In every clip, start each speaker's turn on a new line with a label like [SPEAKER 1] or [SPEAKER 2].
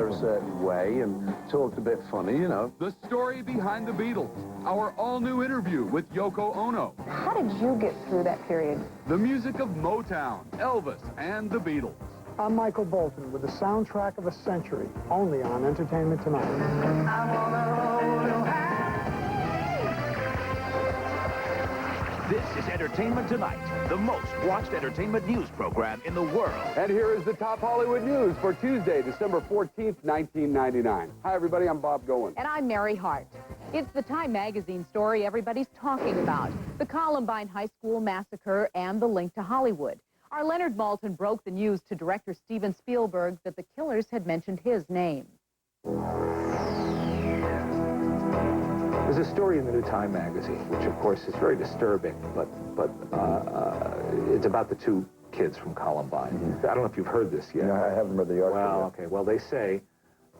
[SPEAKER 1] hair a certain way and talked a bit funny, you know.
[SPEAKER 2] The story behind the Beatles. Our all-new interview with Yoko Ono.
[SPEAKER 3] How did you get through that period?
[SPEAKER 2] The music of Motown, Elvis, and the Beatles.
[SPEAKER 4] I'm Michael Bolton with the soundtrack of a century, only on Entertainment Tonight.
[SPEAKER 5] This is Entertainment Tonight, the most watched entertainment news program in the world.
[SPEAKER 2] And here is the top Hollywood news for Tuesday, December 14th, 1999. Hi, everybody. I'm Bob Goen.
[SPEAKER 3] And I'm Mary Hart. It's the Time magazine story everybody's talking about, the Columbine High School massacre and the link to Hollywood. Our Leonard Maltin broke the news to director Steven Spielberg that the killers had mentioned his name.
[SPEAKER 6] There's a story in the New Time magazine, which of course is very disturbing, but it's about the two kids from Columbine. I don't know if you've heard this yet.
[SPEAKER 1] No, I haven't read the article
[SPEAKER 6] Well,
[SPEAKER 1] yet.
[SPEAKER 6] okay. Well, they say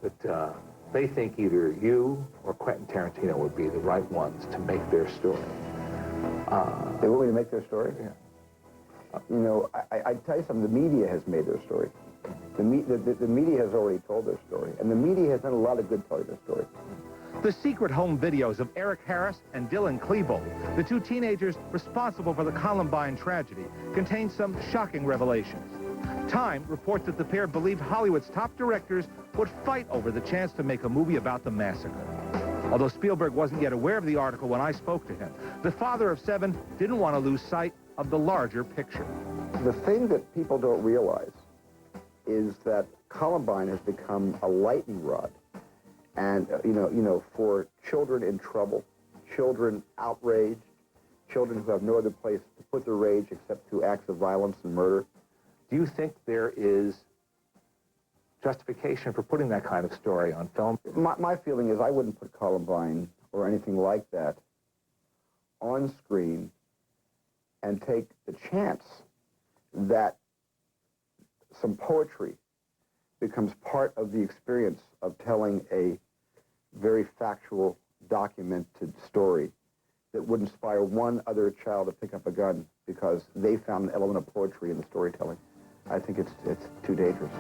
[SPEAKER 6] that they think either you or Quentin Tarantino would be the right ones to make their story.
[SPEAKER 1] They want me to make their story?
[SPEAKER 6] Yeah.
[SPEAKER 1] You know, I tell you something, the media has made their story. The media has already told their story, and the media has done a lot of good telling their story.
[SPEAKER 7] The secret home videos of Eric Harris and Dylan Klebold, the two teenagers responsible for the Columbine tragedy, contain some shocking revelations. Time reports that the pair believed Hollywood's top directors would fight over the chance to make a movie about the massacre. Although Spielberg wasn't yet aware of the article when I spoke to him, the father of seven didn't want to lose sight of the larger picture.
[SPEAKER 1] The thing that people don't realize is that Columbine has become a lightning rod. And, you know, for children in trouble, children outraged, children who have no other place to put their rage except through acts of violence and murder.
[SPEAKER 6] Do you think there is justification for putting that kind of story on film?
[SPEAKER 1] My feeling is I wouldn't put Columbine or anything like that on screen and take the chance that some poetry becomes part of the experience of telling a very factual, documented story that would inspire one other child to pick up a gun because they found an element of poetry in the storytelling. I think it's too dangerous.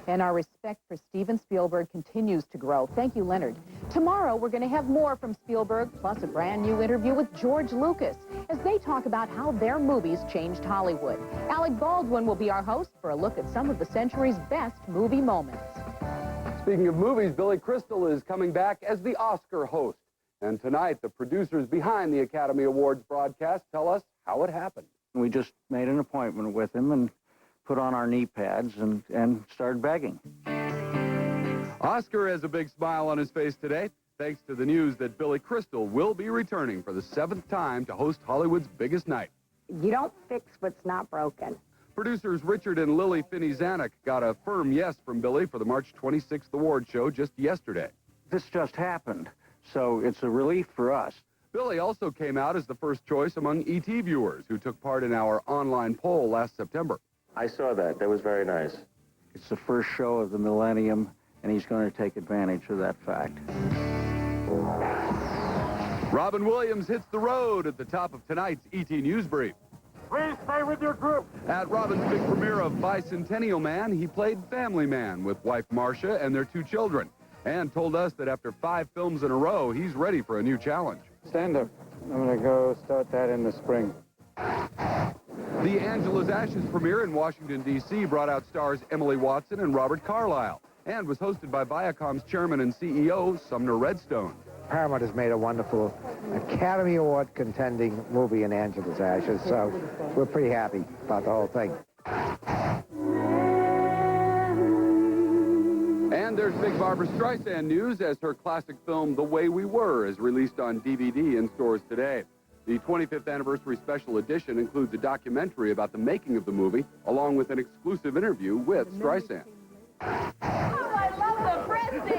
[SPEAKER 3] And our respect for Steven Spielberg continues to grow. Thank you, Leonard. Tomorrow, we're going to have more from Spielberg, plus a brand new interview with George Lucas as they talk about how their movies changed Hollywood. Alec Baldwin will be our host for a look at some of the century's best movie moments.
[SPEAKER 2] Speaking of movies, Billy Crystal is coming back as the Oscar host. And tonight, the producers behind the Academy Awards broadcast tell us how it happened.
[SPEAKER 8] We just made an appointment with him and put on our knee pads and started begging.
[SPEAKER 2] Oscar has a big smile on his face today, thanks to the news that Billy Crystal will be returning for the 7th time to host Hollywood's biggest night.
[SPEAKER 9] You don't fix what's not broken.
[SPEAKER 2] Producers Richard and Lily Finney-Zanuck got a firm yes from Billy for the March 26th award show just yesterday.
[SPEAKER 8] This just happened, so it's a relief for us.
[SPEAKER 2] Billy also came out as the first choice among ET viewers who took part in our online poll last September.
[SPEAKER 10] I saw that. That was very nice.
[SPEAKER 8] It's the first show of the millennium, and he's going to take advantage of that fact.
[SPEAKER 2] Robin Williams hits the road at the top of tonight's ET News Brief.
[SPEAKER 4] Please stay with your group.
[SPEAKER 2] At Robin's big premiere of Bicentennial Man, he played Family Man with wife Marcia and their 2 children, and told us that after 5 films in a row, he's ready for a new challenge.
[SPEAKER 8] Stand up. I'm going to go start that in the spring.
[SPEAKER 2] The Angela's Ashes premiere in Washington, D.C. brought out stars Emily Watson and Robert Carlyle, and was hosted by Viacom's chairman and CEO, Sumner Redstone.
[SPEAKER 6] Paramount has made a wonderful Academy Award contending movie in Angela's Ashes, so we're pretty happy about the whole thing.
[SPEAKER 2] And there's big Barbra Streisand news as her classic film The Way We Were is released on DVD in stores today. The 25th anniversary special edition includes a documentary about the making of the movie, along with an exclusive interview with Streisand.
[SPEAKER 9] Oh, I love the frenzy!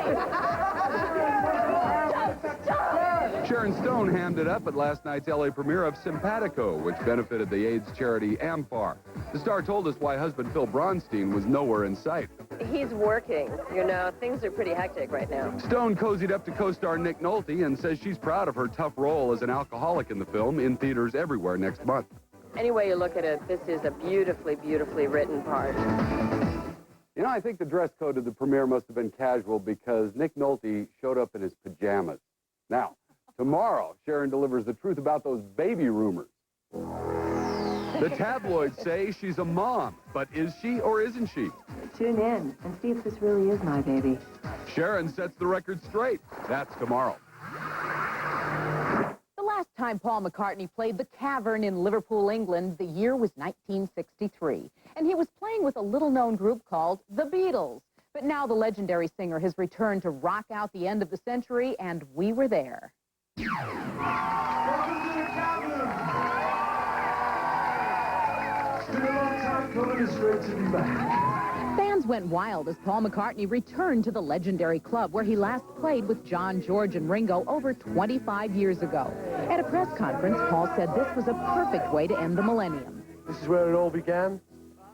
[SPEAKER 2] Sharon Stone hammed it up at last night's LA premiere of Simpatico, which benefited the AIDS charity AMFAR. The star told us why husband Phil Bronstein was nowhere in sight.
[SPEAKER 11] He's working. You know, things are pretty hectic right now.
[SPEAKER 2] Stone cozied up to co-star Nick Nolte and says she's proud of her tough role as an alcoholic in the film, in theaters everywhere next month.
[SPEAKER 11] Any way you look at it, this is a beautifully, beautifully written part.
[SPEAKER 2] You know, I think the dress code of the premiere must have been casual because Nick Nolte showed up in his pajamas. Now, tomorrow, Sharon delivers the truth about those baby rumors. The tabloids say she's a mom, but is she or isn't she?
[SPEAKER 11] Tune in and see if this really is my baby.
[SPEAKER 2] Sharon sets the record straight. That's tomorrow.
[SPEAKER 3] The last time Paul McCartney played the Cavern in Liverpool, England, the year was 1963. And he was playing with a little-known group called The Beatles. But now the legendary singer has returned to rock out the end of the century, and we were there. Fans went wild as Paul McCartney returned to the legendary club where he last played with John, George, and Ringo over 25 years ago. At a press conference, Paul said this was a perfect way to end the millennium.
[SPEAKER 12] This is where it all began,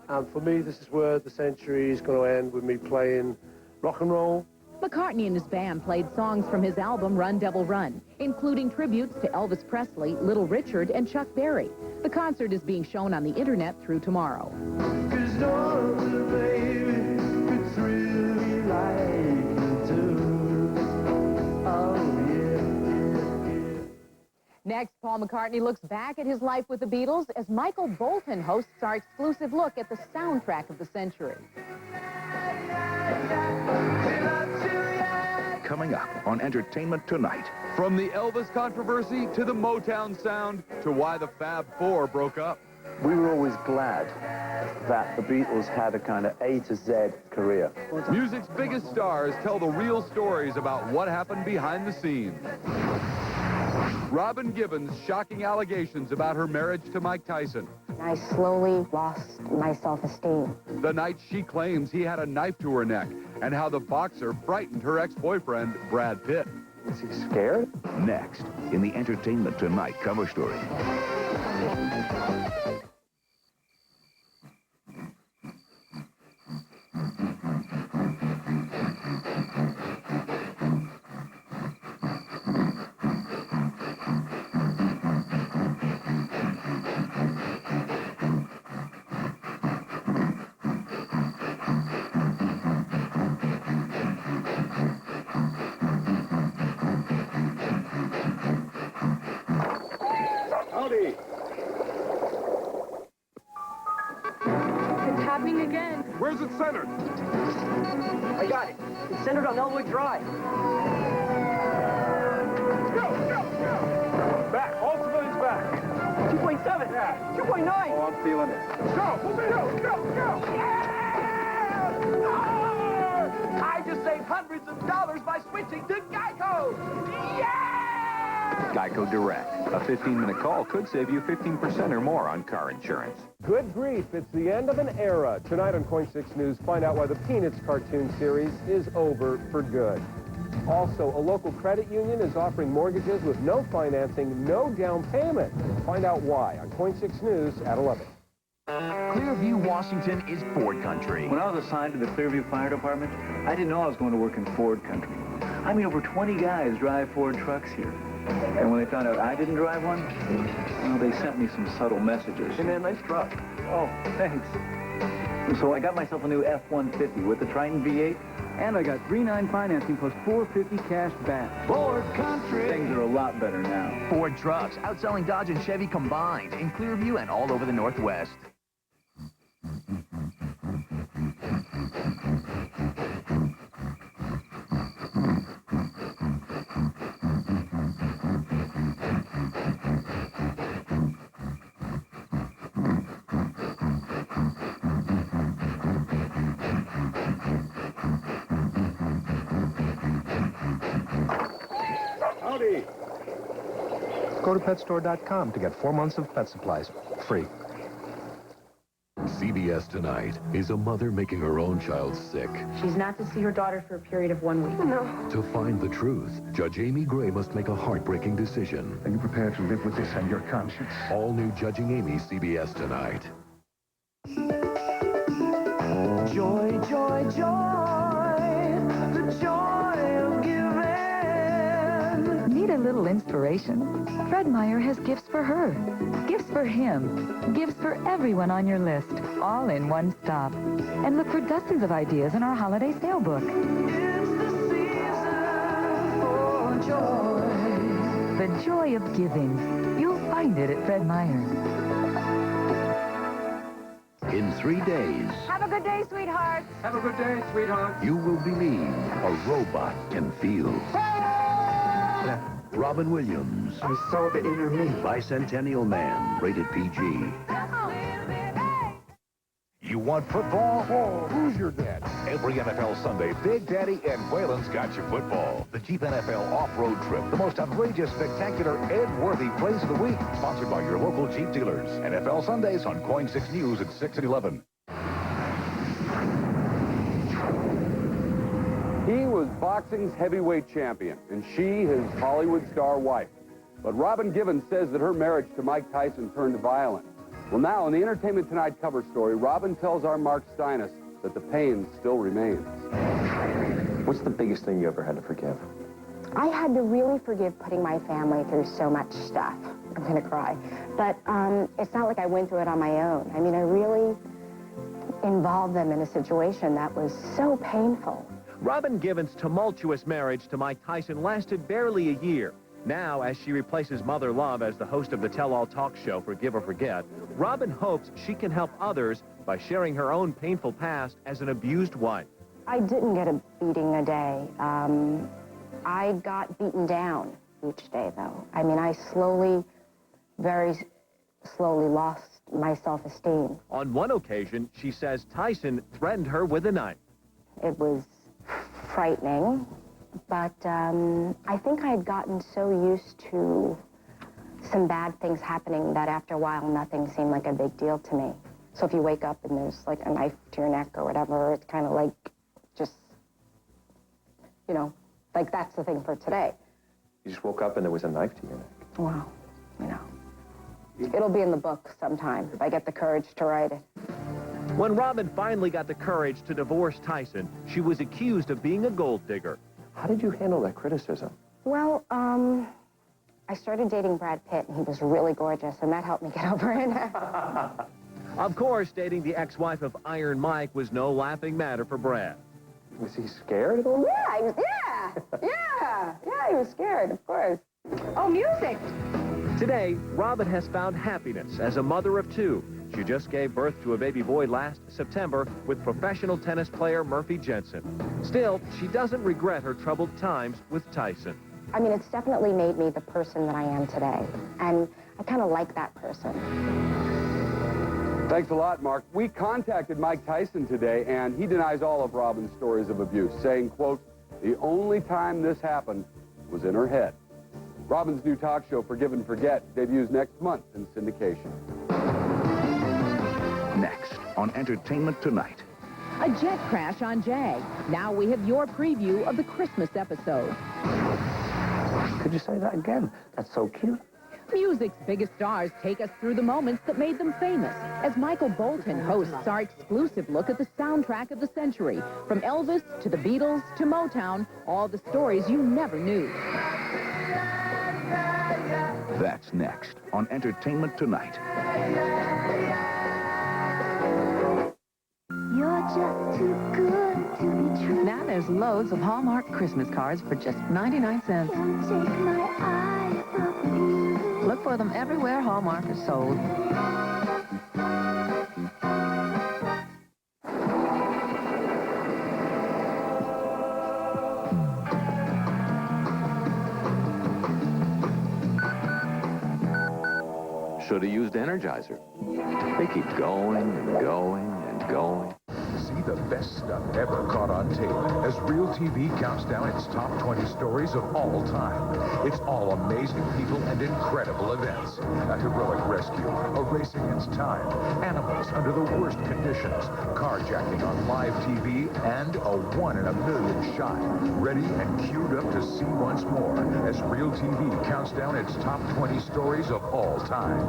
[SPEAKER 12] and for me, this is where the century is going to end, with me playing rock and roll.
[SPEAKER 3] McCartney and his band played songs from his album Run Devil Run, including tributes to Elvis Presley, Little Richard, and Chuck Berry. The concert is being shown on the internet through tomorrow. Next, Paul McCartney looks back at his life with the Beatles as Michael Bolton hosts our exclusive look at the soundtrack of the century.
[SPEAKER 5] Coming up on Entertainment Tonight.
[SPEAKER 2] From the Elvis controversy to the Motown sound to why the Fab Four broke up.
[SPEAKER 13] We were always glad that the Beatles had a kind of A to Z career.
[SPEAKER 2] Music's biggest stars tell the real stories about what happened behind the scenes. Robin Gibbons' shocking allegations about her marriage to Mike Tyson.
[SPEAKER 9] I slowly lost my self-esteem.
[SPEAKER 2] The night she claims he had a knife to her neck, and how the boxer frightened her ex-boyfriend, Brad Pitt.
[SPEAKER 13] Is he scared?
[SPEAKER 5] Next, in the Entertainment Tonight cover story.
[SPEAKER 12] Howdy.
[SPEAKER 9] It's happening again.
[SPEAKER 12] Where's it centered?
[SPEAKER 14] I got it. It's centered on Elwood Drive.
[SPEAKER 12] Back. All civilians back.
[SPEAKER 14] 2.7.
[SPEAKER 12] Yeah.
[SPEAKER 14] 2.9.
[SPEAKER 12] Oh, I'm feeling it. Go. Move it. Go.
[SPEAKER 14] Yeah! I just saved hundreds of dollars by switching to Geico. Yeah!
[SPEAKER 15] Geico Direct. A 15-minute call could save you 15% or more on car insurance.
[SPEAKER 12] Good grief, it's the end of an era. Tonight on Coin 6 News, find out why the Peanuts cartoon series is over for good. Also, a local credit union is offering mortgages with no financing, no down payment. Find out why on Coin 6 News at 11.
[SPEAKER 5] Clearview, Washington is Ford country.
[SPEAKER 16] When I was assigned to the Clearview Fire Department, I didn't know I was going to work in Ford country. I mean, over 20 guys drive Ford trucks here. And when they found out I didn't drive one, well, they sent me some subtle messages.
[SPEAKER 14] Hey, man, nice truck.
[SPEAKER 16] Oh, thanks. So I got myself a new F-150 with the Triton V8.
[SPEAKER 17] And I got 3.9 financing plus $450 cash back.
[SPEAKER 5] Ford country.
[SPEAKER 16] Things are a lot better now.
[SPEAKER 5] Ford trucks outselling Dodge and Chevy combined in Clearview and all over the Northwest.
[SPEAKER 12] Howdy.
[SPEAKER 6] Go to PetStore.com to get 4 months of pet supplies free.
[SPEAKER 18] CBS Tonight is a mother making her own child sick.
[SPEAKER 9] She's not to see her daughter for a period of 1 week. No.
[SPEAKER 18] To find the truth, Judge Amy Gray must make a heartbreaking decision.
[SPEAKER 6] Are you prepared to live with this on your conscience?
[SPEAKER 18] All new Judging Amy, CBS Tonight.
[SPEAKER 14] Joy, joy, joy, the joy of giving.
[SPEAKER 3] Need a little
[SPEAKER 19] little inspiration, Fred Meyer has gifts for her, gifts for him, gifts for everyone on your list, all in one stop. And look for dozens of ideas in our holiday sale book. The joy of giving. You'll find it at Fred Meyer.
[SPEAKER 18] In 3 days,
[SPEAKER 3] Have a good day, sweetheart.
[SPEAKER 2] Have a good day, sweetheart.
[SPEAKER 18] you will believe a robot can feel. Robin Williams.
[SPEAKER 4] I saw the inner me.
[SPEAKER 18] Bicentennial Man, rated PG.
[SPEAKER 5] You want football?
[SPEAKER 20] Oh, who's your dad?
[SPEAKER 5] Every NFL Sunday, Big Daddy and Waylon's got your football. The Jeep NFL off-road trip, the most outrageous, spectacular, Ed-worthy plays of the week. Sponsored by your local Jeep dealers. NFL Sundays on KOIN 6 News at 6 and 11.
[SPEAKER 2] He was boxing's heavyweight champion, and she his Hollywood star wife. But Robin Givens says that her marriage to Mike Tyson turned violent. Well, now, in the Entertainment Tonight cover story, Robin tells our Mark Steinis that the pain still remains.
[SPEAKER 10] What's the biggest thing you ever had to forgive?
[SPEAKER 9] I had to really forgive putting my family through so much stuff. I'm going to cry. But it's not like I went through it on my own. I mean, I really involved them in a situation that was so painful.
[SPEAKER 12] Robin Givens' tumultuous marriage to Mike Tyson lasted barely a year. Now, as she replaces Mother Love as the host of the Tell-All talk show Forgive or Forget, Robin hopes she can help others by sharing her own painful past as an abused wife.
[SPEAKER 9] I didn't get a beating a day. I got beaten down each day, though. I mean, I very slowly lost my self-esteem.
[SPEAKER 12] On one occasion, she says Tyson threatened her with a knife.
[SPEAKER 9] It was frightening, but I think I had gotten so used to some bad things happening that after a while, nothing seemed like a big deal to me. So if you wake up and there's like a knife to your neck or whatever, it's kind of like just, you know, like that's the thing for today.
[SPEAKER 10] You just woke up and there was a knife to your neck.
[SPEAKER 9] Well, you know, it'll be in the book sometime if I get the courage to write it.
[SPEAKER 12] When Robin finally got the courage to divorce Tyson, she was accused of being a gold digger.
[SPEAKER 10] How did you handle that criticism?
[SPEAKER 9] Well, I started dating Brad Pitt, and he was really gorgeous, and that helped me get over it.
[SPEAKER 12] Of course, dating the ex-wife of Iron Mike was no laughing matter for Brad.
[SPEAKER 10] Was he scared at all?
[SPEAKER 9] Yeah, he was scared, of course. Oh, music!
[SPEAKER 12] Today, Robin has found happiness as a mother of two. She just gave birth to a baby boy last September with professional tennis player Murphy Jensen. Still, she doesn't regret her troubled times with Tyson.
[SPEAKER 9] I mean, it's definitely made me the person that I am today, and I kind of like that person.
[SPEAKER 2] Thanks a lot, Mark. We contacted Mike Tyson today, and he denies all of Robin's stories of abuse, saying, quote, the only time this happened was in her head. Robin's new talk show, Forgive and Forget, debuts next month in syndication.
[SPEAKER 5] Next on Entertainment Tonight.
[SPEAKER 3] A jet crash on JAG. Now we have your preview of the Christmas episode.
[SPEAKER 10] Could you say that again? That's so cute.
[SPEAKER 3] Music's biggest stars take us through the moments that made them famous, as Michael Bolton hosts our exclusive look at the soundtrack of the century. From Elvis to the Beatles to Motown, all the stories you never knew.
[SPEAKER 5] That's next on Entertainment Tonight.
[SPEAKER 19] You're just too good to be true. Now there's loads of Hallmark Christmas cards for just 99 cents.
[SPEAKER 21] Can't take my eyes off of you.
[SPEAKER 19] Look for them everywhere Hallmark is sold.
[SPEAKER 15] Should have used Energizer. They keep going and going and going.
[SPEAKER 5] See the best stuff ever caught on tape as Real TV counts down its top 20 stories of all time. It's all amazing people and incredible events. A heroic rescue, a race against time, animals under the worst conditions, carjacking on live TV, and a 1 in a million shot. Ready and queued up to see once more as Real TV counts down its top 20 stories of all time.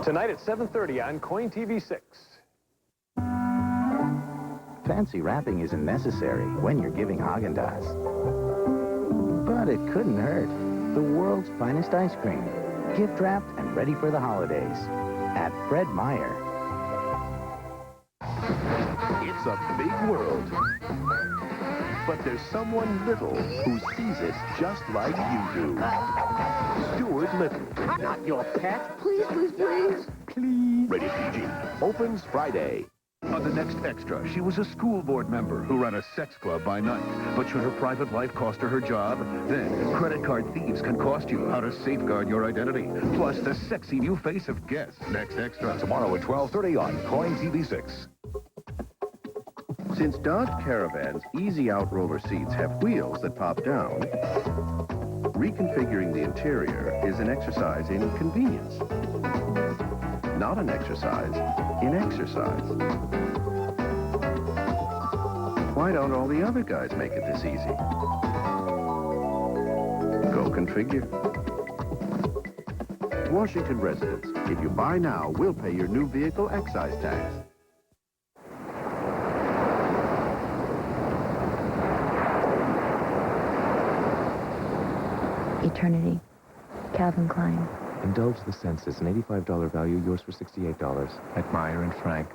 [SPEAKER 12] Tonight at 7:30 on KOIN TV 6.
[SPEAKER 22] Fancy wrapping isn't necessary when you're giving Haagen-Dazs.
[SPEAKER 20] thought it couldn't hurt. The world's finest ice cream. Gift wrapped and ready for the holidays. At Fred Meyer.
[SPEAKER 22] It's a big world. But there's someone little who sees it just like you do. Stuart Little.
[SPEAKER 14] Not your pet. Please, please, please.
[SPEAKER 22] Please. Rated PG. Opens Friday.
[SPEAKER 23] On the next Extra, she was a school board member who ran a sex club by night. But should her private life cost her job? Then, credit card thieves can cost you how to safeguard your identity. Plus, the sexy new face of Guess. Next Extra.
[SPEAKER 5] Tomorrow at 12:30 on KOIN TV6.
[SPEAKER 24] Since Dodge Caravan's easy out-roller seats have wheels that pop down, reconfiguring the interior is an exercise in convenience. Not an exercise in exercise. Why don't all the other guys make it this easy? Go configure. Washington residents, if you buy now, we'll pay your new vehicle excise tax.
[SPEAKER 25] Eternity. Calvin Klein.
[SPEAKER 26] Indulge the senses. An $85 value, yours for $68. At Meyer and Frank.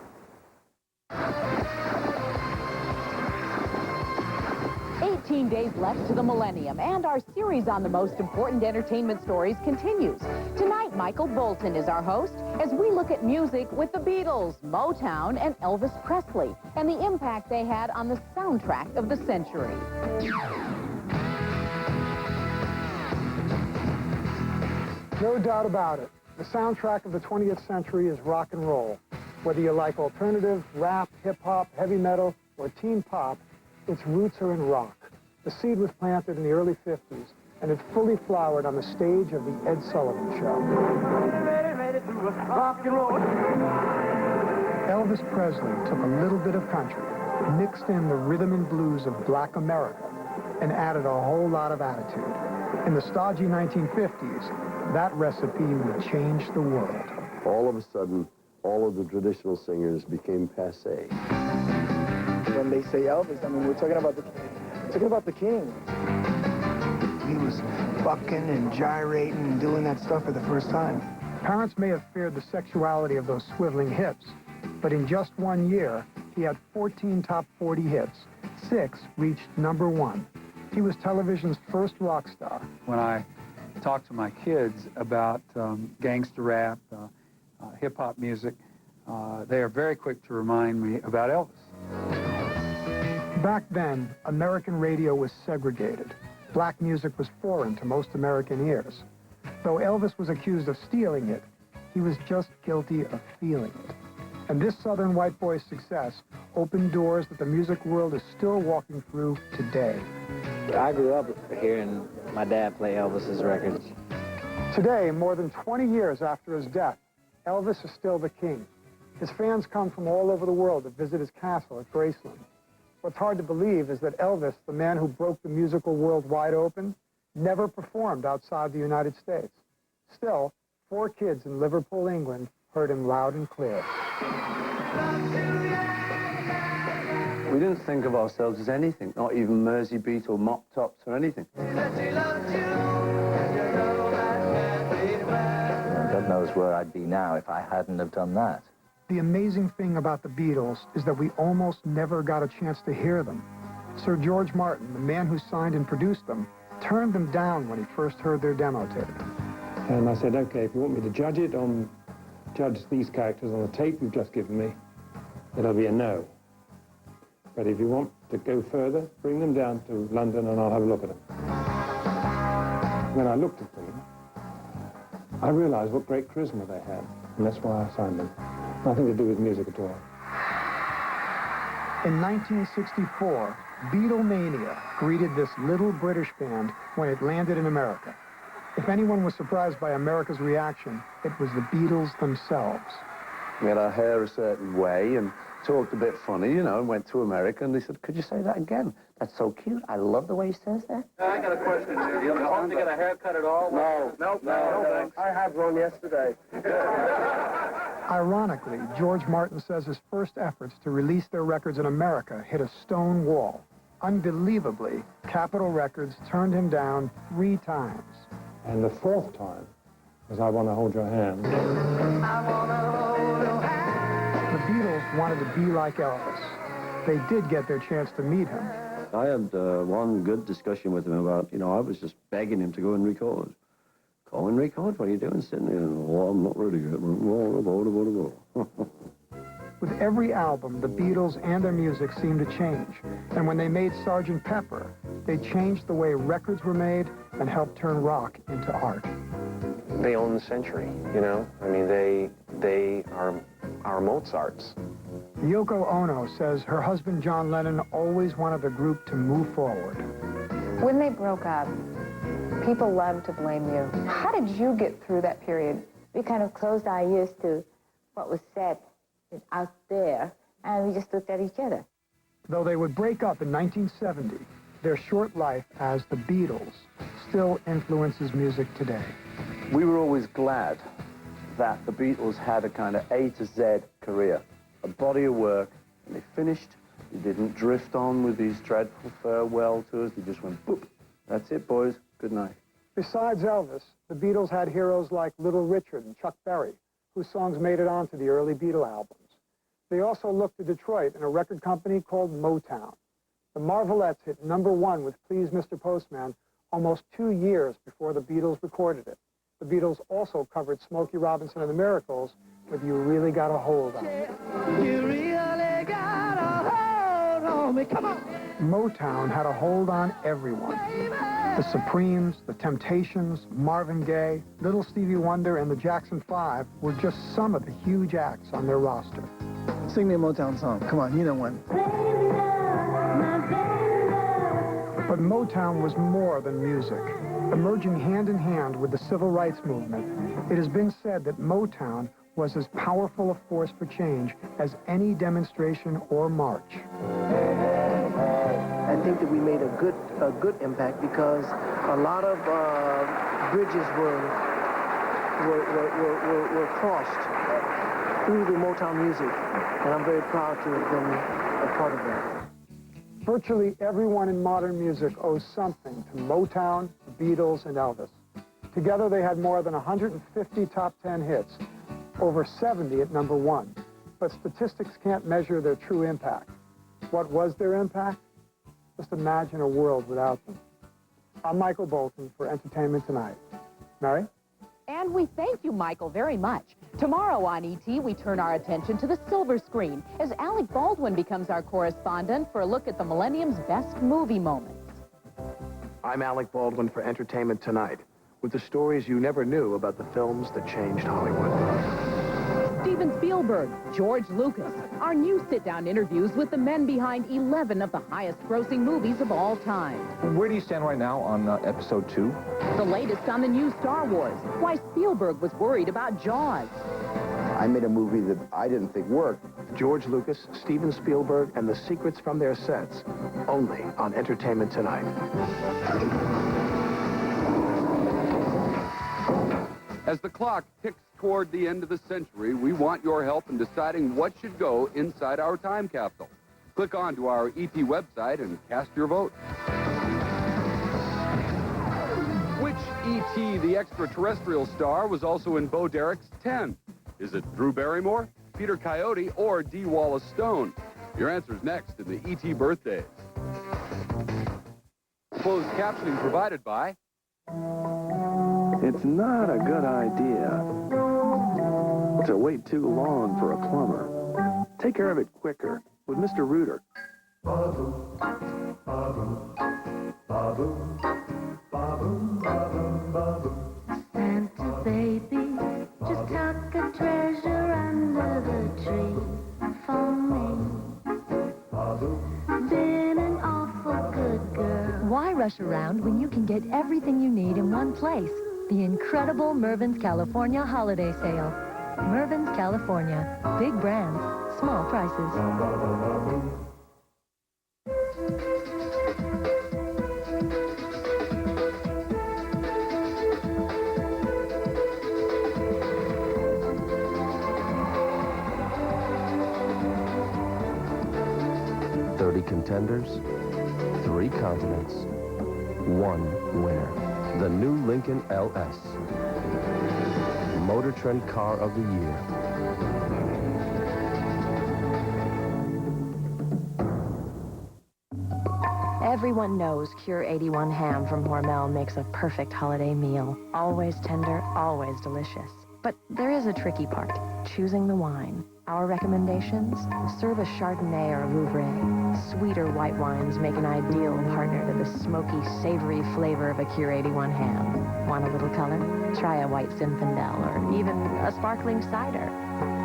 [SPEAKER 3] 18 days left to the millennium, and our series on the most important entertainment stories continues. Tonight, Michael Bolton is our host as we look at music with the Beatles, Motown, and Elvis Presley, and the impact they had on the soundtrack of the century.
[SPEAKER 4] No doubt about it. The soundtrack of the 20th century is rock and roll. Whether you like alternative, rap, hip-hop, heavy metal, or teen pop, its roots are in rock. The seed was planted in the early 50s, and it fully flowered on the stage of the Ed Sullivan Show.
[SPEAKER 14] Rock and roll.
[SPEAKER 4] Elvis Presley took a little bit of country, mixed in the rhythm and blues of Black America, and added a whole lot of attitude. In the stodgy 1950s, that recipe would change the world.
[SPEAKER 27] All of a sudden, all of the traditional singers became passé.
[SPEAKER 28] When they say Elvis, I mean, we're talking about the king. He was bucking and gyrating and doing that stuff for the first time.
[SPEAKER 4] Parents may have feared the sexuality of those swiveling hips, but in just 1 year, he had 14 top 40 hits. 6 reached #1. He was television's first rock star.
[SPEAKER 29] When I talk to my kids about gangster rap, hip-hop music, they are very quick to remind me about Elvis.
[SPEAKER 4] Back then, American radio was segregated. Black music was foreign to most American ears. Though Elvis was accused of stealing it, he was just guilty of feeling it. And this Southern white boy's success opened doors that the music world is still walking through today.
[SPEAKER 30] I grew up hearing my dad play Elvis's records.
[SPEAKER 4] Today, more than 20 years after his death, Elvis is still the king. His fans come from all over the world to visit his castle at Graceland. What's hard to believe is that Elvis, the man who broke the musical world wide open, never performed outside the United States. Still, 4 kids in Liverpool, England, heard him loud and clear.
[SPEAKER 13] We didn't think of ourselves as anything, not even Mersey Beat or Mop Tops or anything.
[SPEAKER 10] God knows where I'd be now if I hadn't have done that.
[SPEAKER 4] The amazing thing about the Beatles is that we almost never got a chance to hear them. Sir George Martin, the man who signed and produced them, turned them down when he first heard their demo tape.
[SPEAKER 12] And I said, okay, if you want me to judge it judge these characters on the tape you've just given me, it'll be a no. But if you want to go further, bring them down to London and I'll have a look at them. When I looked at them, I realized what great charisma they had, and that's why I signed them. Nothing to do with music at all.
[SPEAKER 4] In 1964, Beatlemania greeted this little British band when it landed in America. If anyone was surprised by America's reaction, it was the Beatles themselves.
[SPEAKER 13] We had our hair a certain way and talked a bit funny, you know, and went to America, and they said, could you say that again? That's so cute. I love the way he says that.
[SPEAKER 28] I got a question. Do you want to get a haircut at all?
[SPEAKER 13] No, thanks.
[SPEAKER 28] I had one yesterday.
[SPEAKER 4] Ironically, George Martin says his first efforts to release their records in America hit a stone wall. Unbelievably, Capitol Records turned him down 3 times.
[SPEAKER 1] And the 4th time was I Want to Hold Your Hand.
[SPEAKER 4] The Beatles wanted to be like Elvis. They did get their chance to meet him.
[SPEAKER 27] I had one good discussion with him about, I was just begging him to go and record. Go and record? What are you doing sitting there? Oh, I'm not ready yet.
[SPEAKER 4] With every album, the Beatles and their music seemed to change. And when they made Sgt. Pepper, they changed the way records were made and helped turn rock into art.
[SPEAKER 2] They own the century, I mean, they are our Mozarts.
[SPEAKER 4] Yoko Ono says her husband John Lennon always wanted the group to move forward.
[SPEAKER 6] When they broke up, people loved to blame you. How did you get through that period?
[SPEAKER 25] We kind of closed our ears to what was said out there, and we just looked at each other.
[SPEAKER 4] Though they would break up in 1970, their short life as the Beatles still influences music today.
[SPEAKER 13] We were always glad that the Beatles had a kind of A to Z career, a body of work, and they finished. They didn't drift on with these dreadful farewell tours. They just went, boop, that's it, boys, good night.
[SPEAKER 4] Besides Elvis, the Beatles had heroes like Little Richard and Chuck Berry, whose songs made it onto the early Beatle albums. They also looked to Detroit and a record company called Motown. The Marvelettes hit #1 with Please Mr. Postman almost 2 years before the Beatles recorded it. The Beatles also covered Smokey Robinson and the Miracles with You Really Got a Hold on Me.
[SPEAKER 14] You really got a hold on me, come on!
[SPEAKER 4] Motown had a hold on everyone. The Supremes, the Temptations, Marvin Gaye, Little Stevie Wonder, and the Jackson 5 were just some of the huge acts on their roster.
[SPEAKER 28] Sing me a Motown song. Come on, you know one.
[SPEAKER 4] But Motown was more than music. Emerging hand in hand with the civil rights movement, it has been said that Motown was as powerful a force for change as any demonstration or march.
[SPEAKER 28] I think that we made a good impact because a lot of bridges were crossed through the Motown music, and I'm very proud to have been a part of that.
[SPEAKER 4] Virtually everyone in modern music owes something to Motown, the Beatles, and Elvis. Together they had more than 150 top 10 hits, over 70 at #1. But statistics can't measure their true impact. What was their impact? Just imagine a world without them. I'm Michael Bolton for Entertainment Tonight. Mary?
[SPEAKER 3] And we thank you, Michael, very much. Tomorrow on ET, we turn our attention to the silver screen as Alec Baldwin becomes our correspondent for a look at the millennium's best movie moments.
[SPEAKER 7] I'm Alec Baldwin for Entertainment Tonight, with the stories you never knew about the films that changed Hollywood.
[SPEAKER 3] Steven Spielberg, George Lucas, our new sit-down interviews with the men behind 11 of the highest-grossing movies of all time.
[SPEAKER 15] Where do you stand right now on episode 2?
[SPEAKER 3] The latest on the new Star Wars, why Spielberg was worried about Jaws.
[SPEAKER 7] I made a movie that I didn't think worked. George Lucas, Steven Spielberg, and the secrets from their sets, only on Entertainment Tonight.
[SPEAKER 8] As the clock ticks toward the end of the century, we want your help in deciding what should go inside our time capsule. Click on to our ET website and cast your vote. Which ET, the extraterrestrial star, was also in Bo Derek's 10? Is it Drew Barrymore, Peter Coyote, or D. Wallace Stone? Your answer's next in the ET Birthdays. Closed captioning provided by...
[SPEAKER 24] It's not a good idea to wait too long for a plumber. Take care of it quicker with Mr. Rooter.
[SPEAKER 21] Santa baby, just tuck a treasure under the tree for me. Been an awful good girl.
[SPEAKER 19] Why rush around when you can get everything you need in one place? The incredible Mervyn's California Holiday Sale. Mervyn's California. Big brands, small prices.
[SPEAKER 27] Contenders,
[SPEAKER 5] 3 continents. One winner. The new Lincoln LS. Motor Trend Car of the Year.
[SPEAKER 9] Everyone knows Cure 81 ham from Hormel makes a perfect holiday meal. Always tender, always delicious. But there is a tricky part, choosing the wine. Our recommendations? Serve a Chardonnay or a Vouvray. Sweeter white wines make an ideal partner to the smoky, savory flavor of a Cure 81 ham. Want a little color? Try a white Zinfandel or even a sparkling cider.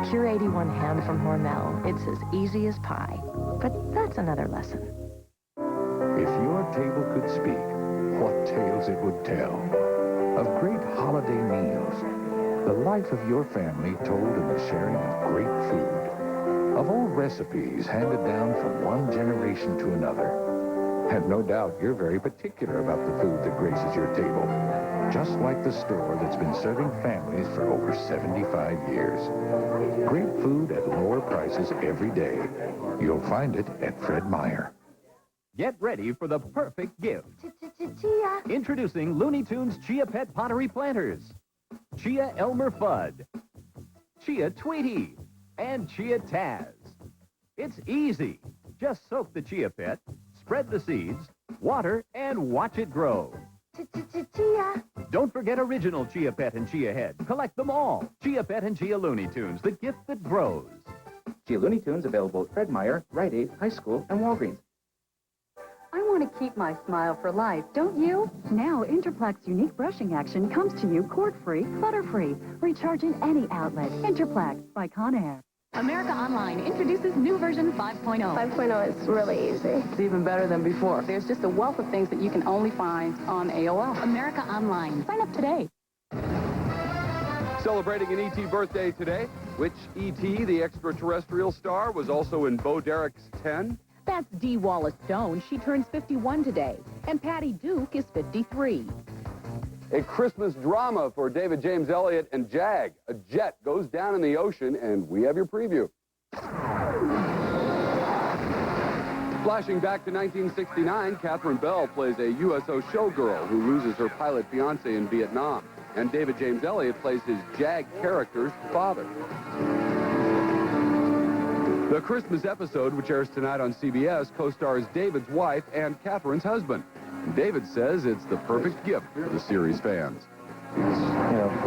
[SPEAKER 9] Cure 81 ham from Hormel. It's as easy as pie. But that's another lesson.
[SPEAKER 11] If your table could speak, what tales it would tell. Of great holiday meals, the life of your family told in the sharing of great food. Of old recipes handed down from one generation to another. And no doubt you're very particular about the food that graces your table. Just like the store that's been serving families for over 75 years. Great food at lower prices every day. You'll find it at Fred Meyer.
[SPEAKER 16] Get ready for the perfect gift.
[SPEAKER 21] Chia.
[SPEAKER 16] Introducing Looney Tunes Chia Pet Pottery Planters. Chia Elmer Fudd. Chia Tweety. And Chia Taz. It's easy. Just soak the Chia Pet, spread the seeds, water, and watch it grow.
[SPEAKER 21] Chia.
[SPEAKER 16] Don't forget original Chia Pet and Chia Head. Collect them all. Chia Pet and Chia Looney Tunes, the gift that grows.
[SPEAKER 17] Chia Looney Tunes available at Fred Meyer, Rite Aid, High School, and Walgreens.
[SPEAKER 18] I want to keep my smile for life, don't you? Now, Interplex unique brushing action comes to you cord-free, clutter-free. Recharge in any outlet. Interplex by Conair.
[SPEAKER 3] America Online introduces new version 5.0.
[SPEAKER 20] 5.0 is really easy.
[SPEAKER 22] It's even better than before. There's just a wealth of things that you can only find on AOL.
[SPEAKER 3] America Online. Sign up today.
[SPEAKER 8] Celebrating an E.T. birthday today, which E.T., the extraterrestrial star, was also in Bo Derek's 10.
[SPEAKER 3] That's Dee Wallace Stone. She turns 51 today. And Patty Duke is 53.
[SPEAKER 8] A Christmas drama for David James Elliott and Jag. A jet goes down in the ocean, and we have your preview. Flashing back to 1969, Catherine Bell plays a USO showgirl who loses her pilot fiancé in Vietnam. And David James Elliott plays his Jag character's father. The Christmas episode, which airs tonight on CBS, co-stars David's wife and Catherine's husband. And David says it's the perfect gift for the series fans.
[SPEAKER 23] It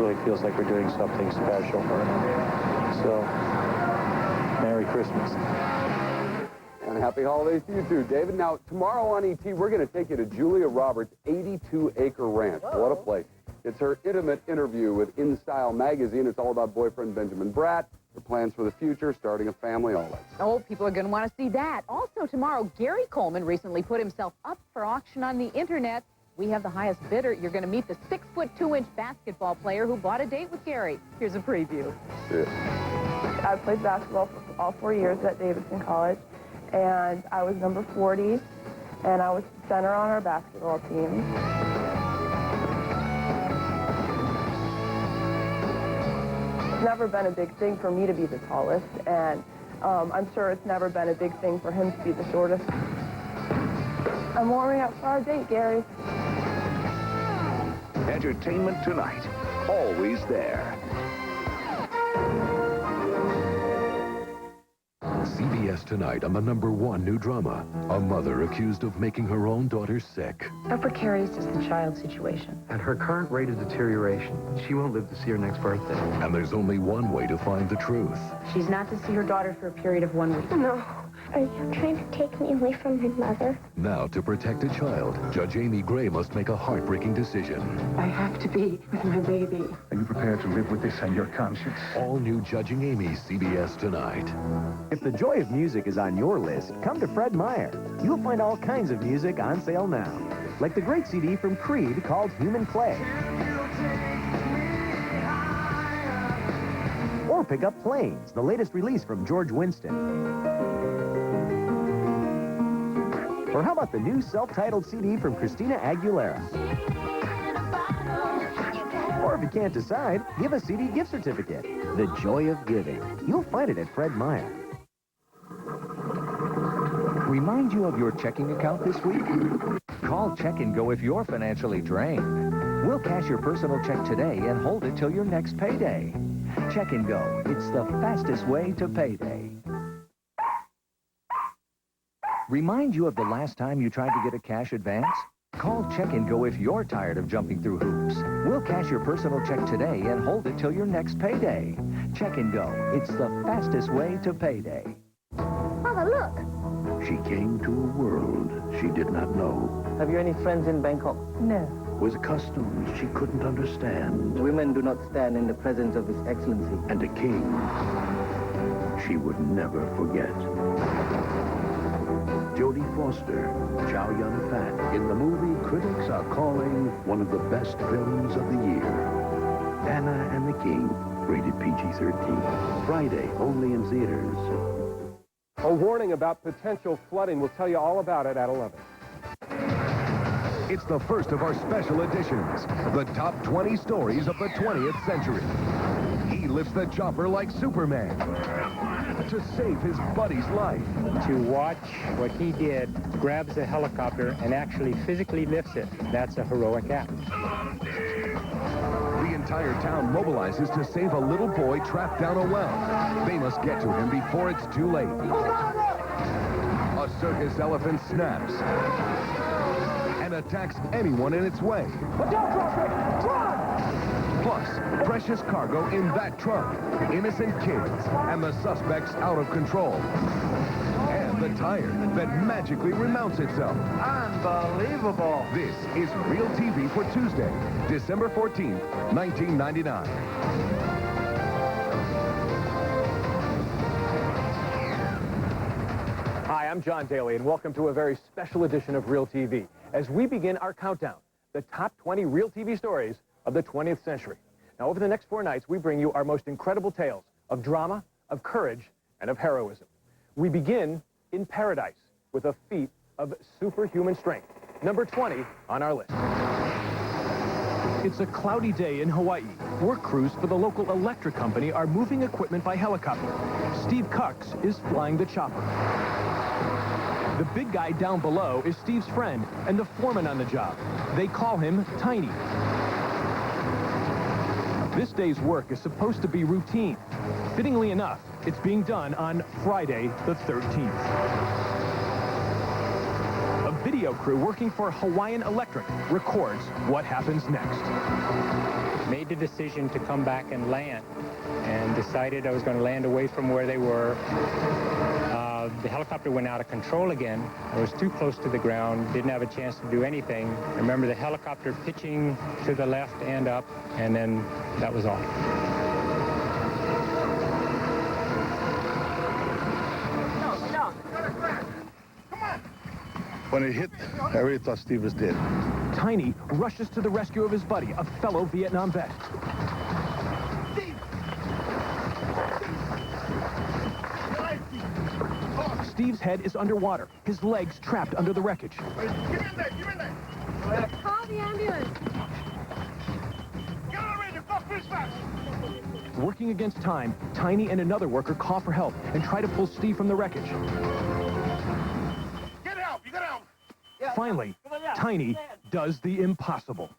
[SPEAKER 23] really feels like we're doing something special for him. So, Merry Christmas.
[SPEAKER 8] And happy holidays to you too, David. Now, tomorrow on E.T., we're going to take you to Julia Roberts' 82-acre ranch. What a place. It's her intimate interview with In Style magazine. It's all about boyfriend Benjamin Bratt, her plans for the future, starting a family, all that stuff.
[SPEAKER 3] Oh, people are going to want to see that. Also tomorrow, Gary Coleman recently put himself up for auction on the internet. We have the highest bidder. You're going to meet the 6'2" basketball player who bought a date with Gary. Here's a preview.
[SPEAKER 26] I played basketball for all 4 years at Davidson College, and I was number 40, and I was center on our basketball team. It's never been a big thing for me to be the tallest, and I'm sure it's never been a big thing for him to be the shortest. I'm warming up for our date, Gary.
[SPEAKER 16] Entertainment Tonight, always there.
[SPEAKER 31] CBS tonight on the #1 new drama. A mother accused of making her own daughter sick.
[SPEAKER 6] How precarious is the child's situation?
[SPEAKER 32] At her current rate of deterioration, she won't live to see her next birthday.
[SPEAKER 31] And there's only one way to find the truth.
[SPEAKER 6] She's not to see her daughter for a period of 1 week.
[SPEAKER 21] No. Are you trying to take me away from my mother?
[SPEAKER 31] Now, to protect a child, Judge Amy Gray must make a heartbreaking decision.
[SPEAKER 6] I have to be with my baby.
[SPEAKER 32] Are you prepared to live with this on your conscience?
[SPEAKER 31] All new Judging Amy, CBS tonight.
[SPEAKER 33] If the joy of music is on your list, come to Fred Meyer. You'll find all kinds of music on sale now. Like the great CD from Creed called Human Clay. Or pick up Planes, the latest release from George Winston. Or how about the new self-titled CD from Christina Aguilera? Or if you can't decide, give a CD gift certificate. The joy of giving. You'll find it at Fred Meyer. remind you of your checking account this week? Call Check and Go if you're financially drained. We'll cash your personal check today and hold it till your next payday. Check and Go. It's the fastest way to payday. Remind you of the last time you tried to get a cash advance? Call Check and Go if you're tired of jumping through hoops. We'll cash your personal check today and hold it till your next payday. Check and Go. It's the fastest way to payday.
[SPEAKER 21] Father, look.
[SPEAKER 24] She came to a world she did not know.
[SPEAKER 1] Have you any friends in Bangkok?
[SPEAKER 6] No.
[SPEAKER 24] Was customs she couldn't understand.
[SPEAKER 1] Women do not stand in the presence of His Excellency.
[SPEAKER 24] And a king she would never forget. Jodie Foster, Chow Yun-fat, in the movie critics are calling one of the best films of the year. Anna and the King, rated PG-13. Friday, only in theaters.
[SPEAKER 2] A warning about potential flooding. We'll tell you all about it at 11.
[SPEAKER 31] It's the first of our special editions, the top 20 stories of the 20th century. He lifts the chopper like Superman to save his buddy's life.
[SPEAKER 4] To watch what he did, grabs the helicopter and actually physically lifts it. That's a heroic act.
[SPEAKER 31] The entire town mobilizes to save a little boy trapped down a well. They must get to him before it's too late. A circus elephant snaps and attacks anyone in its way.
[SPEAKER 2] Watch out, Crawford! Run!
[SPEAKER 31] Plus, precious cargo in that trunk, innocent kids, and the suspects out of control. And the tire that magically remounts itself.
[SPEAKER 1] Unbelievable!
[SPEAKER 31] This is Real TV for Tuesday, December 14th, 1999.
[SPEAKER 2] Hi, I'm John Daly, and welcome to a very special edition of Real TV. As we begin our countdown, the top 20 Real TV stories of the 20th century. Now, over the next 4 nights, we bring you our most incredible tales of drama, of courage, and of heroism. We begin in paradise with a feat of superhuman strength. Number 20 on our list. It's a cloudy day in Hawaii. Work crews for the local electric company are moving equipment by helicopter. Steve Cox is flying the chopper. The big guy down below is Steve's friend and the foreman on the job. They call him Tiny. This day's work is supposed to be routine. Fittingly enough, it's being done on Friday the 13th. A video crew working for Hawaiian Electric records what happens next.
[SPEAKER 4] Made the decision to come back and land, and decided I was going to land away from where they were. The helicopter went out of control again. I was too close to the ground, didn't have a chance to do anything. I remember the helicopter pitching to the left and up, and then that was all.
[SPEAKER 7] When it hit, I really thought Steve was dead.
[SPEAKER 2] Tiny rushes to the rescue of his buddy, a fellow Vietnam vet. Steve's head is underwater, his legs trapped under the wreckage.
[SPEAKER 21] Get in there! Call the ambulance.
[SPEAKER 7] Get on the radio, go fish fast!
[SPEAKER 2] Working against time, Tiny and another worker call for help and try to pull Steve from the wreckage.
[SPEAKER 7] Get help, you got help!
[SPEAKER 2] Finally, Tiny does the impossible.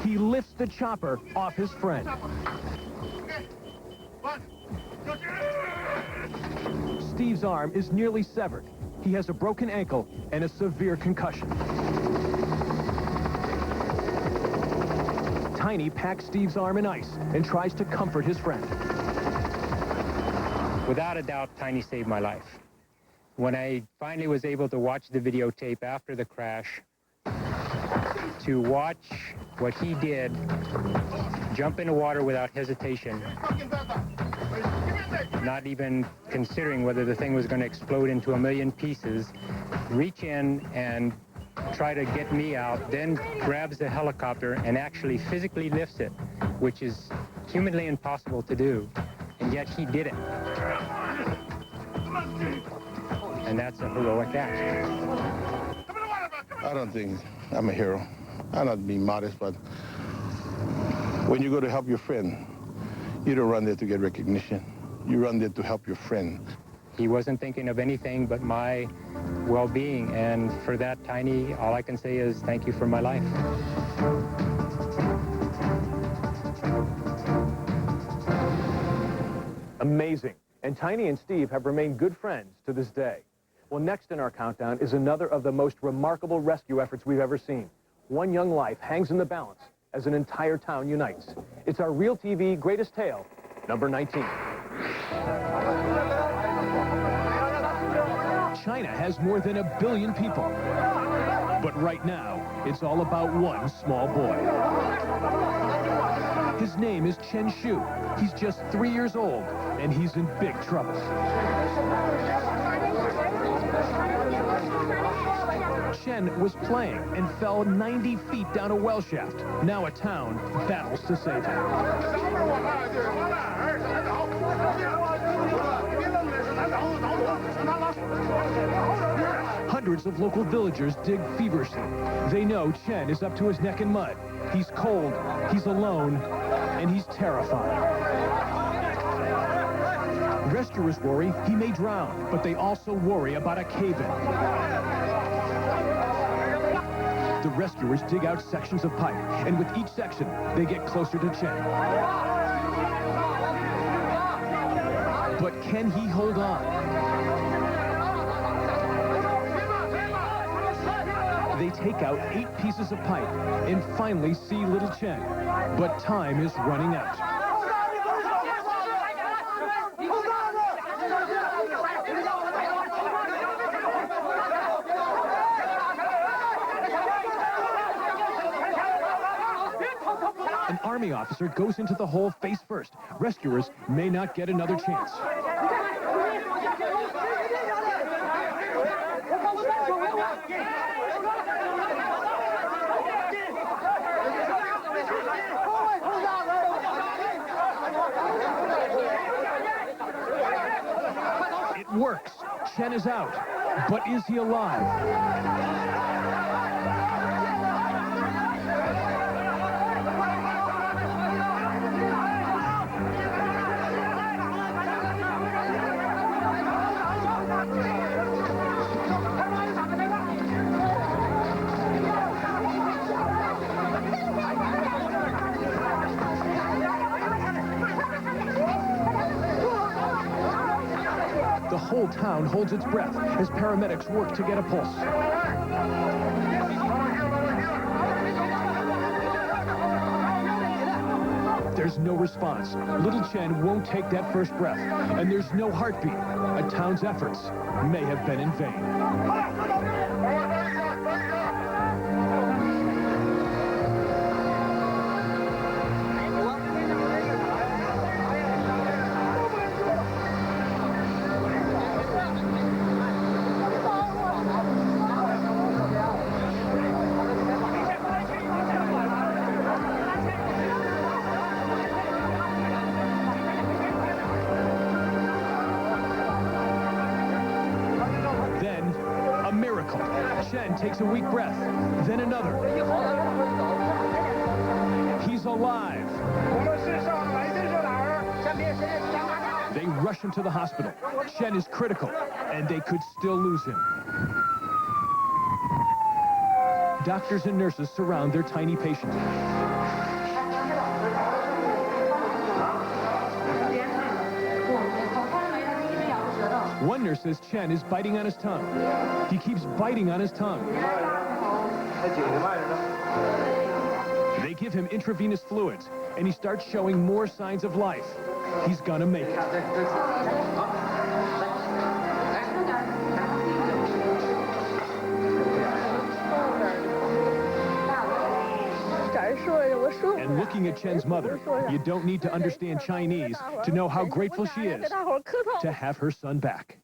[SPEAKER 2] He lifts the chopper off his friend. Steve's arm is nearly severed. He has a broken ankle and a severe concussion. Tiny packs Steve's arm in ice and tries to comfort his friend.
[SPEAKER 4] Without a doubt, Tiny saved my life. When I finally was able to watch the videotape after the crash, to watch what he did, jump in the water without hesitation, not even considering whether the thing was going to explode into a million pieces, reach in and try to get me out, then grabs the helicopter and actually physically lifts it, which is humanly impossible to do, and yet he did it. And that's a heroic act.
[SPEAKER 7] I don't think I'm a hero. I'm not being modest, but
[SPEAKER 5] When you go to help your friend, you don't run there to get recognition. You run there to help your friend.
[SPEAKER 4] He wasn't thinking of anything but my well-being, and for that, Tiny, all I can say is thank you for my life.
[SPEAKER 2] Amazing. And Tiny and Steve have remained good friends to this day. Well, next in our countdown is another of the most remarkable rescue efforts we've ever seen. One young life hangs in the balance as an entire town unites. It's our Real TV Greatest Tale, number 19.
[SPEAKER 9] China has more than 1 billion people. But right now, it's all about one small boy. His name is Chen Shu. He's just 3 years old, and he's in big trouble. Chen was playing and fell 90 feet down a well shaft. Now a town battles to save him. Hundreds of local villagers dig feverishly. They know Chen is up to his neck in mud. He's cold, he's alone, and he's terrified. Rescuers worry he may drown, but they also worry about a cave-in. The rescuers dig out sections of pipe, and with each section, they get closer to Chen. But can he hold on? They take out 8 pieces of pipe and finally see little Chen. But time is running out. An army officer goes into the hole face first. Rescuers may not get another chance. It works. Chen is out. But is he alive? The whole town holds its breath as paramedics work to get a pulse. There's no response. Little Chen won't take that first breath, and there's no heartbeat. A town's efforts may have been in vain. Chen takes a weak breath, then another. He's alive. They rush him to the hospital. Chen is critical, and they could still lose him. Doctors and nurses surround their tiny patient. One nurse says Chen is biting on his tongue. He keeps biting on his tongue. They give him intravenous fluids, and he starts showing more signs of life. He's gonna make it. And looking at Chen's mother, you don't need to understand Chinese to know how grateful she is to have her son back.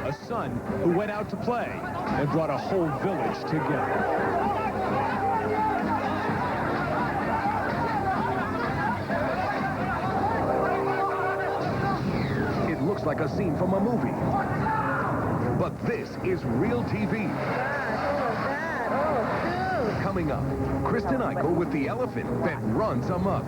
[SPEAKER 9] A son who went out to play and brought a whole village together.
[SPEAKER 31] It looks like a scene from a movie. But this is real TV. Coming up, Kristen Eichel with the elephant that runs amok.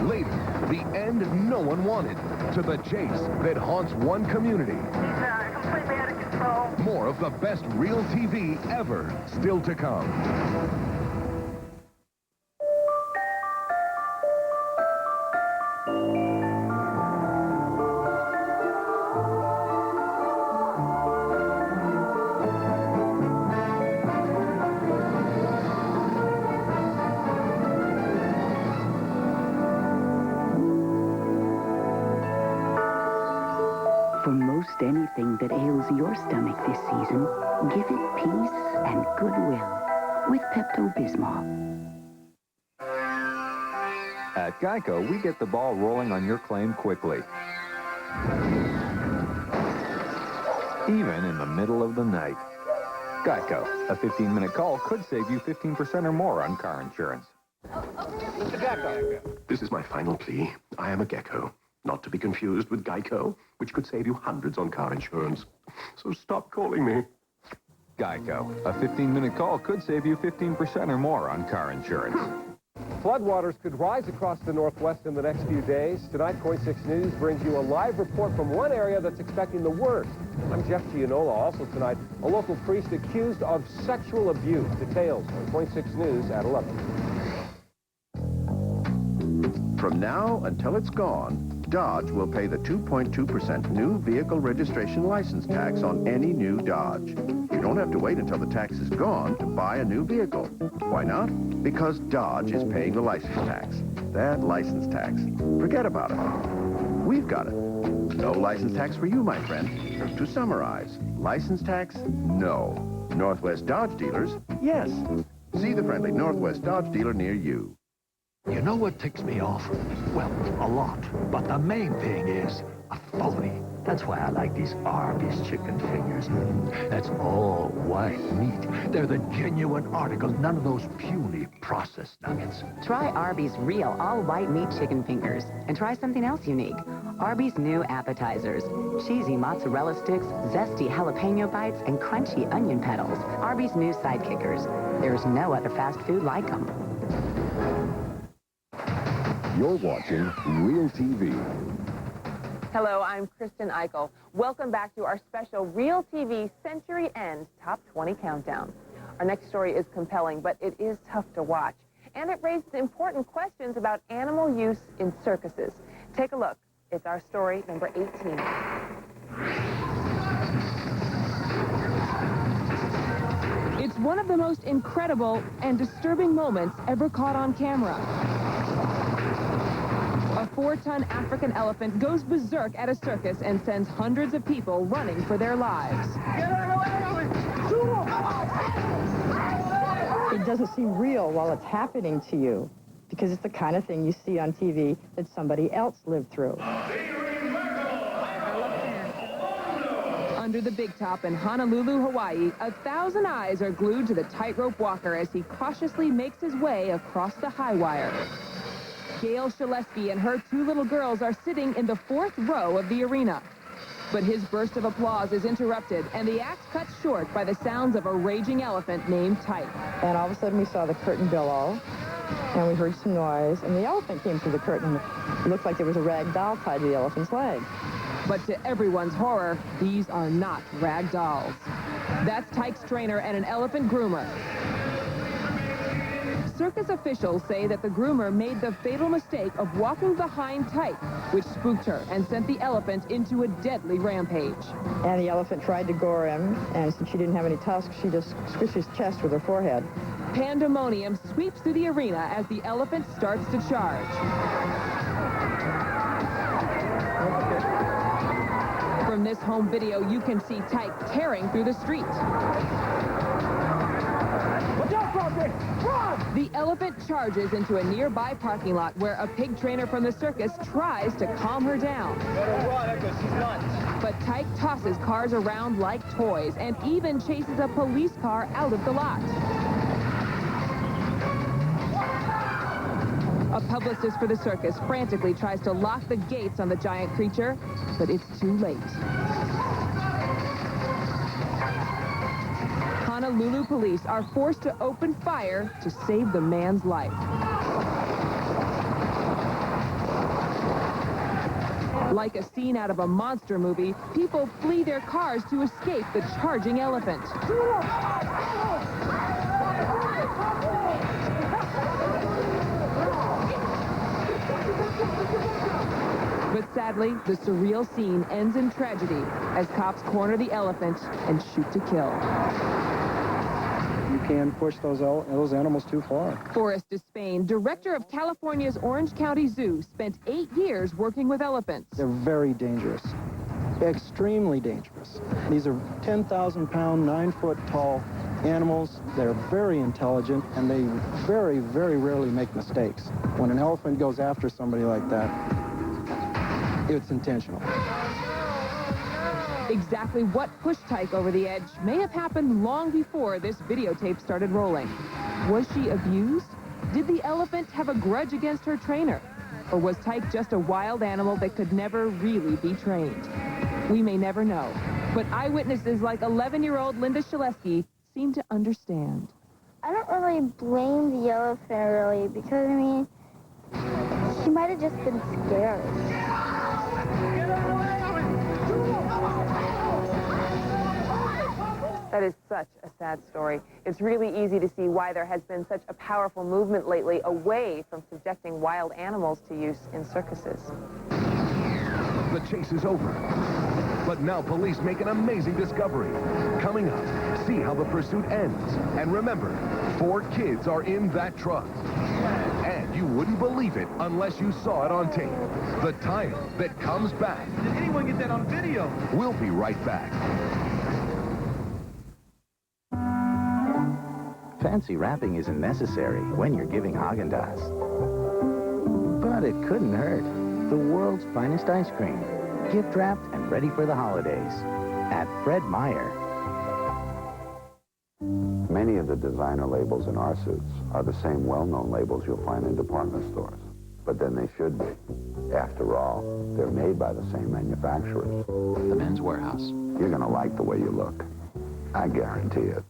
[SPEAKER 31] Later, the end no one wanted, to the chase that haunts one community.
[SPEAKER 7] Completely out of control.
[SPEAKER 31] More of the best real TV ever still to come.
[SPEAKER 10] For most anything that ails your stomach this season, give it peace and goodwill with Pepto-Bismol.
[SPEAKER 11] At Geico, we get the ball rolling on your claim quickly. Even in the middle of the night. Geico, a 15-minute call could save you 15% or more on car insurance.
[SPEAKER 2] Mr. Gecko.
[SPEAKER 24] This is my final plea. I am a gecko, not to be confused with Geico, which could save you hundreds on car insurance. So stop calling me.
[SPEAKER 11] Geico, a 15-minute call could save you 15% or more on car insurance.
[SPEAKER 2] Floodwaters could rise across the Northwest in the next few days. Tonight, KOIN 6 News brings you a live report from one area that's expecting the worst. I'm Jeff Gianola. Also tonight, a local priest accused of sexual abuse. Details on KOIN 6 News at 11.
[SPEAKER 24] From now until it's gone, Dodge will pay the 2.2% new vehicle registration license tax on any new Dodge. You don't have to wait until the tax is gone to buy a new vehicle. Why not? Because Dodge is paying the license tax. That license tax. Forget about it. We've got it. No license tax for you, my friend. To summarize, license tax? No. Northwest Dodge dealers? Yes. See the friendly Northwest Dodge dealer near you.
[SPEAKER 12] You know what ticks me off? Well, a lot. But the main thing is authority. That's why I like these Arby's chicken fingers. That's all white meat. They're the genuine articles, none of those puny processed nuggets.
[SPEAKER 13] Try Arby's real all-white meat chicken fingers. And try something else unique. Arby's new appetizers. Cheesy mozzarella sticks, zesty jalapeno bites, and crunchy onion petals. Arby's new sidekickers. There's no other fast food like them.
[SPEAKER 31] You're watching Real TV.
[SPEAKER 14] Hello, I'm Kristen Eichel. Welcome back to our special Real TV Century End Top 20 Countdown. Our next story is compelling, but it is tough to watch. And it raises important questions about animal use in circuses. Take a look. It's our story number 18.
[SPEAKER 26] It's one of the most incredible and disturbing moments ever caught on camera. A 4-ton African elephant goes berserk at a circus and sends hundreds of people running for their lives.
[SPEAKER 15] It doesn't seem real while it's happening to you, because it's the kind of thing you see on TV that somebody else lived through.
[SPEAKER 26] Under the big top in Honolulu, Hawaii, 1,000 eyes are glued to the tightrope walker as he cautiously makes his way across the high wire. Gail Shaleski and her 2 little girls are sitting in the 4th row of the arena. But his burst of applause is interrupted, and the act cut short by the sounds of a raging elephant named Tyke.
[SPEAKER 15] And all of a sudden we saw the curtain billow, and we heard some noise, and the elephant came through the curtain. It looked like there was a rag doll tied to the elephant's leg.
[SPEAKER 26] But to everyone's horror, these are not rag dolls. That's Tyke's trainer and an elephant groomer. Circus officials say that the groomer made the fatal mistake of walking behind Tyke, which spooked her and sent the elephant into a deadly rampage.
[SPEAKER 15] And the elephant tried to gore him, and since she didn't have any tusks, she just squished his chest with her forehead.
[SPEAKER 26] Pandemonium sweeps through the arena as the elephant starts to charge. From this home video, you can see Tyke tearing through the street. The elephant charges into a nearby parking lot where a pig trainer from the circus tries to calm her down. But Tyke tosses cars around like toys and even chases a police car out of the lot. A publicist for the circus frantically tries to lock the gates on the giant creature, but it's too late. Honolulu police are forced to open fire to save the man's life. Like a scene out of a monster movie, people flee their cars to escape the charging elephant. But sadly, the surreal scene ends in tragedy as cops corner the elephant and shoot to kill.
[SPEAKER 3] You can't push those animals too far.
[SPEAKER 26] Forrest Despain, director of California's Orange County Zoo, spent 8 years working with elephants.
[SPEAKER 3] They're very dangerous, extremely dangerous. These are 10,000-pound, 9-foot-tall animals. They're very intelligent, and they very, very rarely make mistakes. When an elephant goes after somebody like that, it's intentional.
[SPEAKER 26] Exactly what pushed Tyke over the edge may have happened long before this videotape started rolling. Was she abused? Did the elephant have a grudge against her trainer? Or was Tyke just a wild animal that could never really be trained? We may never know. But eyewitnesses like 11-year-old Linda Shaleski seem to understand.
[SPEAKER 21] I don't really blame the elephant, really, because, I mean, she might have just been scared.
[SPEAKER 14] That is such a sad story. It's really easy to see why there has been such a powerful movement lately away from subjecting wild animals to use in circuses.
[SPEAKER 31] The chase is over. But now police make an amazing discovery. Coming up, see how the pursuit ends. And remember, 4 kids are in that truck. And you wouldn't believe it unless you saw it on tape. The timer that comes back.
[SPEAKER 7] Did anyone get that on video?
[SPEAKER 31] We'll be right back.
[SPEAKER 8] Fancy wrapping isn't necessary when you're giving Haagen-Dazs. But it couldn't hurt. The world's finest ice cream. Gift wrapped and ready for the holidays. At Fred Meyer.
[SPEAKER 24] Many of the designer labels in our suits are the same well-known labels you'll find in department stores. But then they should be. After all, they're made by the same manufacturers.
[SPEAKER 17] The Men's Warehouse.
[SPEAKER 24] You're going to like the way you look. I guarantee it.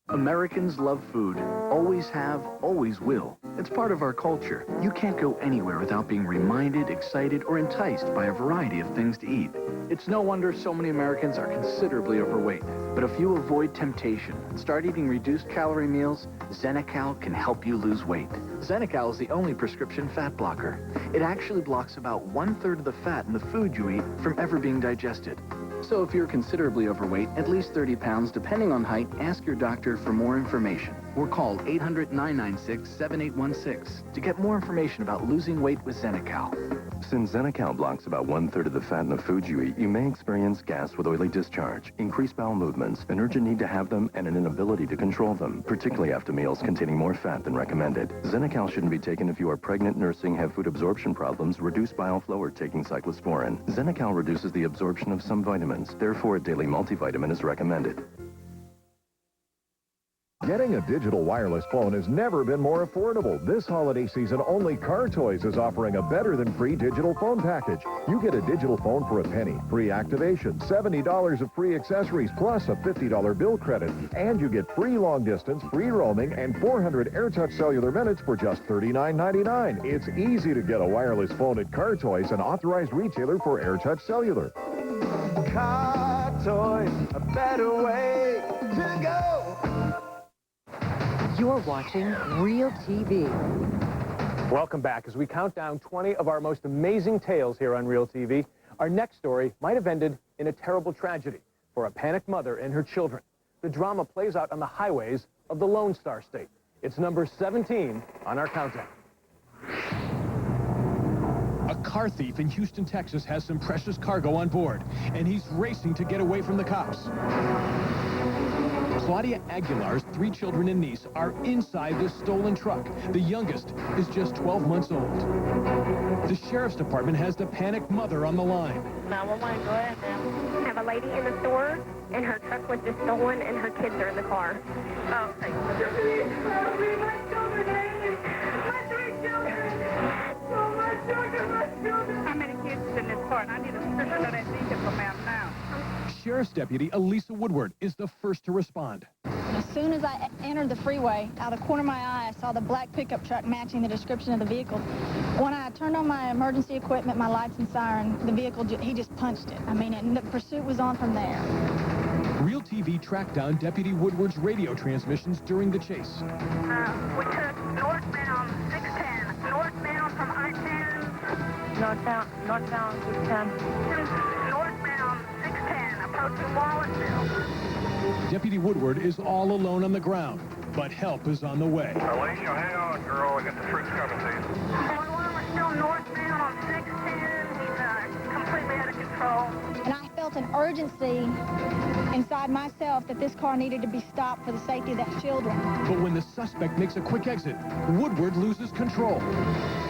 [SPEAKER 18] Americans love food. Always have, always will. It's part of our culture. You can't go anywhere without being reminded, excited, or enticed by a variety of things to eat. It's no wonder so many Americans are considerably overweight. But if you avoid temptation and start eating reduced calorie meals, Zenical can help you lose weight. Zenical is the only prescription fat blocker. It actually blocks about 1/3 of the fat in the food you eat from ever being digested. So if you're considerably overweight, at least 30 pounds, depending on height, ask your doctor for more information. Or call 800-996-7816 to get more information about losing weight with Zenical.
[SPEAKER 19] Since Zenical blocks about 1/3 of the fat in the food you eat, you may experience gas with oily discharge, increased bowel movements, an urgent need to have them, and an inability to control them, particularly after meals containing more fat than recommended. Zenical shouldn't be taken if you are pregnant, nursing, have food absorption problems, reduced bile flow, or taking cyclosporin. Zenical reduces the absorption of some vitamins. Therefore, a daily multivitamin is recommended.
[SPEAKER 20] Getting a digital wireless phone has never been more affordable. This holiday season, only Car Toys is offering a better-than-free digital phone package. You get a digital phone for a penny, free activation, $70 of free accessories, plus a $50 bill credit. And you get free long distance, free roaming, and 400 AirTouch cellular minutes for just $39.99. It's easy to get a wireless phone at Car Toys, an authorized retailer for AirTouch cellular.
[SPEAKER 7] Car Toys, a better way to go.
[SPEAKER 26] You're watching Real TV.
[SPEAKER 2] Welcome back. As we count down 20 of our most amazing tales here on Real TV, our next story might have ended in a terrible tragedy for a panicked mother and her children. The drama plays out on the highways of the Lone Star State. It's number 17 on our countdown.
[SPEAKER 9] A car thief in Houston, Texas has some precious cargo on board, and he's racing to get away from the cops. Claudia Aguilar's 3 children and niece are inside this stolen truck. The youngest is just 12 months old. The sheriff's department has the panicked mother on the line.
[SPEAKER 21] 911, go ahead, ma'am. I have a lady in the store, and her truck was just stolen, and her kids are in the car. Oh, okay. My children, my 3 children. Oh, my children, my children. How many kids is in this car? And I need a description of that vehicle, ma'am, now.
[SPEAKER 9] Sheriff's Deputy Elisa Woodward is the first to respond.
[SPEAKER 1] As soon as I entered the freeway, out of the corner of my eye, I saw the black pickup truck matching the description of the vehicle. When I turned on my emergency equipment, my lights and siren, the vehicle, he just punched it. I mean, and the pursuit was on from there.
[SPEAKER 9] Real TV tracked down Deputy Woodward's radio transmissions during the chase.
[SPEAKER 21] We took northbound 610, northbound from I-10. Northbound 610. Northbound 610, approaching Wallaceville.
[SPEAKER 9] Deputy Woodward is all alone on the ground, but help is on the way.
[SPEAKER 7] Alicia, hang on, girl. I got the troops coming to you.
[SPEAKER 21] 111 was still northbound on 610. He's completely out of control.
[SPEAKER 1] And I felt an urgency inside myself that this car needed to be stopped for the safety of the children.
[SPEAKER 9] But when the suspect makes a quick exit, Woodward loses control.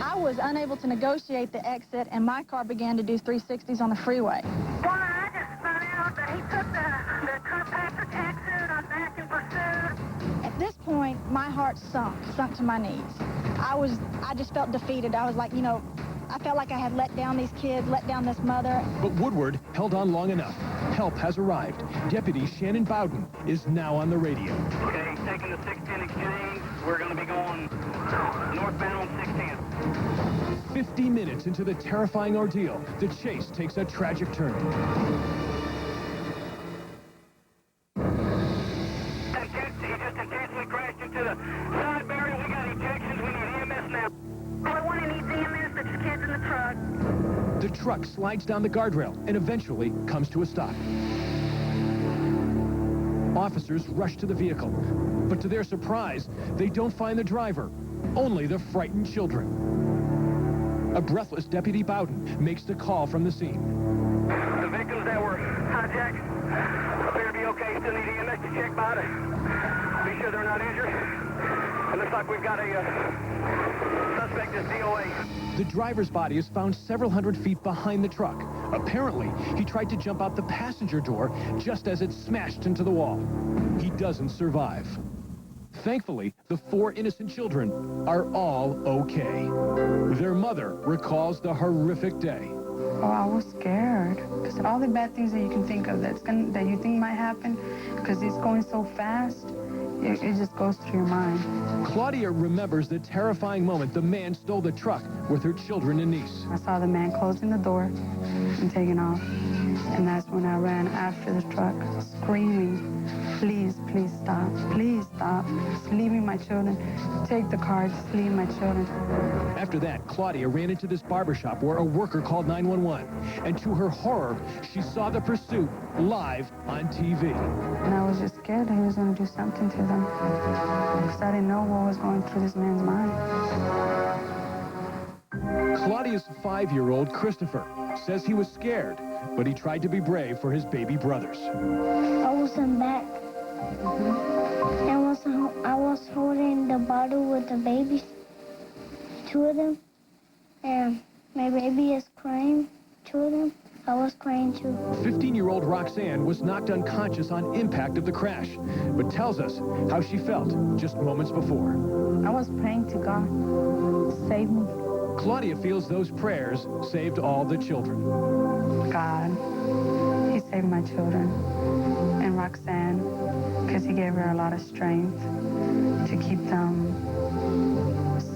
[SPEAKER 1] I was unable to negotiate the exit, and my car began to do 360s on the freeway.
[SPEAKER 21] Well, I just found out that he took the Kirkpatrick exit. I'm back in pursuit.
[SPEAKER 1] At this point, my heart sunk to my knees. I just felt defeated. I was like, I felt like I had let down these kids, let down this mother.
[SPEAKER 9] But Woodward held on long enough. Help has arrived. Deputy Shannon Bowden is now on the radio.
[SPEAKER 6] Okay, taking the 610 exchange. We're going to be going northbound 610.
[SPEAKER 9] 50 minutes into the terrifying ordeal, the chase takes a tragic turn.
[SPEAKER 6] He just intentionally crashed into the side barrier. We got ejections. We need EMS now.
[SPEAKER 21] All I want to need EMS, but your kids in the truck.
[SPEAKER 9] The truck slides down the guardrail and eventually comes to a stop. Officers rush to the vehicle, but to their surprise, they don't find the driver, only the frightened children. A breathless Deputy Bowden makes the call from the scene.
[SPEAKER 6] The victims that were hijacked appear to be okay. Still need EMS to check by to be sure they're not injured. It looks like we've got a suspect is DOA.
[SPEAKER 9] The driver's body is found several hundred feet behind the truck. Apparently, he tried to jump out the passenger door just as it smashed into the wall. He doesn't survive. Thankfully, the 4 innocent children are all okay. Their mother recalls the horrific day.
[SPEAKER 16] Oh, I was scared because all the bad things that you can think of that you think might happen, because it's going so fast, it just goes through your mind.
[SPEAKER 9] Claudia remembers the terrifying moment the man stole the truck with her children and niece.
[SPEAKER 16] I saw the man closing the door and taking off, and that's when I ran after the truck, screaming, please, please stop, please stop. Just leave me my children. Take the car, just leave my children.
[SPEAKER 9] After that, Claudia ran into this barbershop where a worker called 911, and to her horror, she saw the pursuit live on TV.
[SPEAKER 16] And I was just scared that he was going to do something to them, because I didn't know what was going through this man's mind.
[SPEAKER 9] Claudia's 5-year-old Christopher says he was scared, but he tried to be brave for his baby brothers.
[SPEAKER 17] I was in back. And I was holding the bottle with the babies, 2 of them, and my baby is crying, 2 of them. I was crying too.
[SPEAKER 9] 15-year-old Roxanne was knocked unconscious on impact of the crash, but tells us how she felt just moments before.
[SPEAKER 16] I was praying to God, save me.
[SPEAKER 9] Claudia feels those prayers saved all the children.
[SPEAKER 16] God, he saved my children. And Roxanne, because he gave her a lot of strength to keep them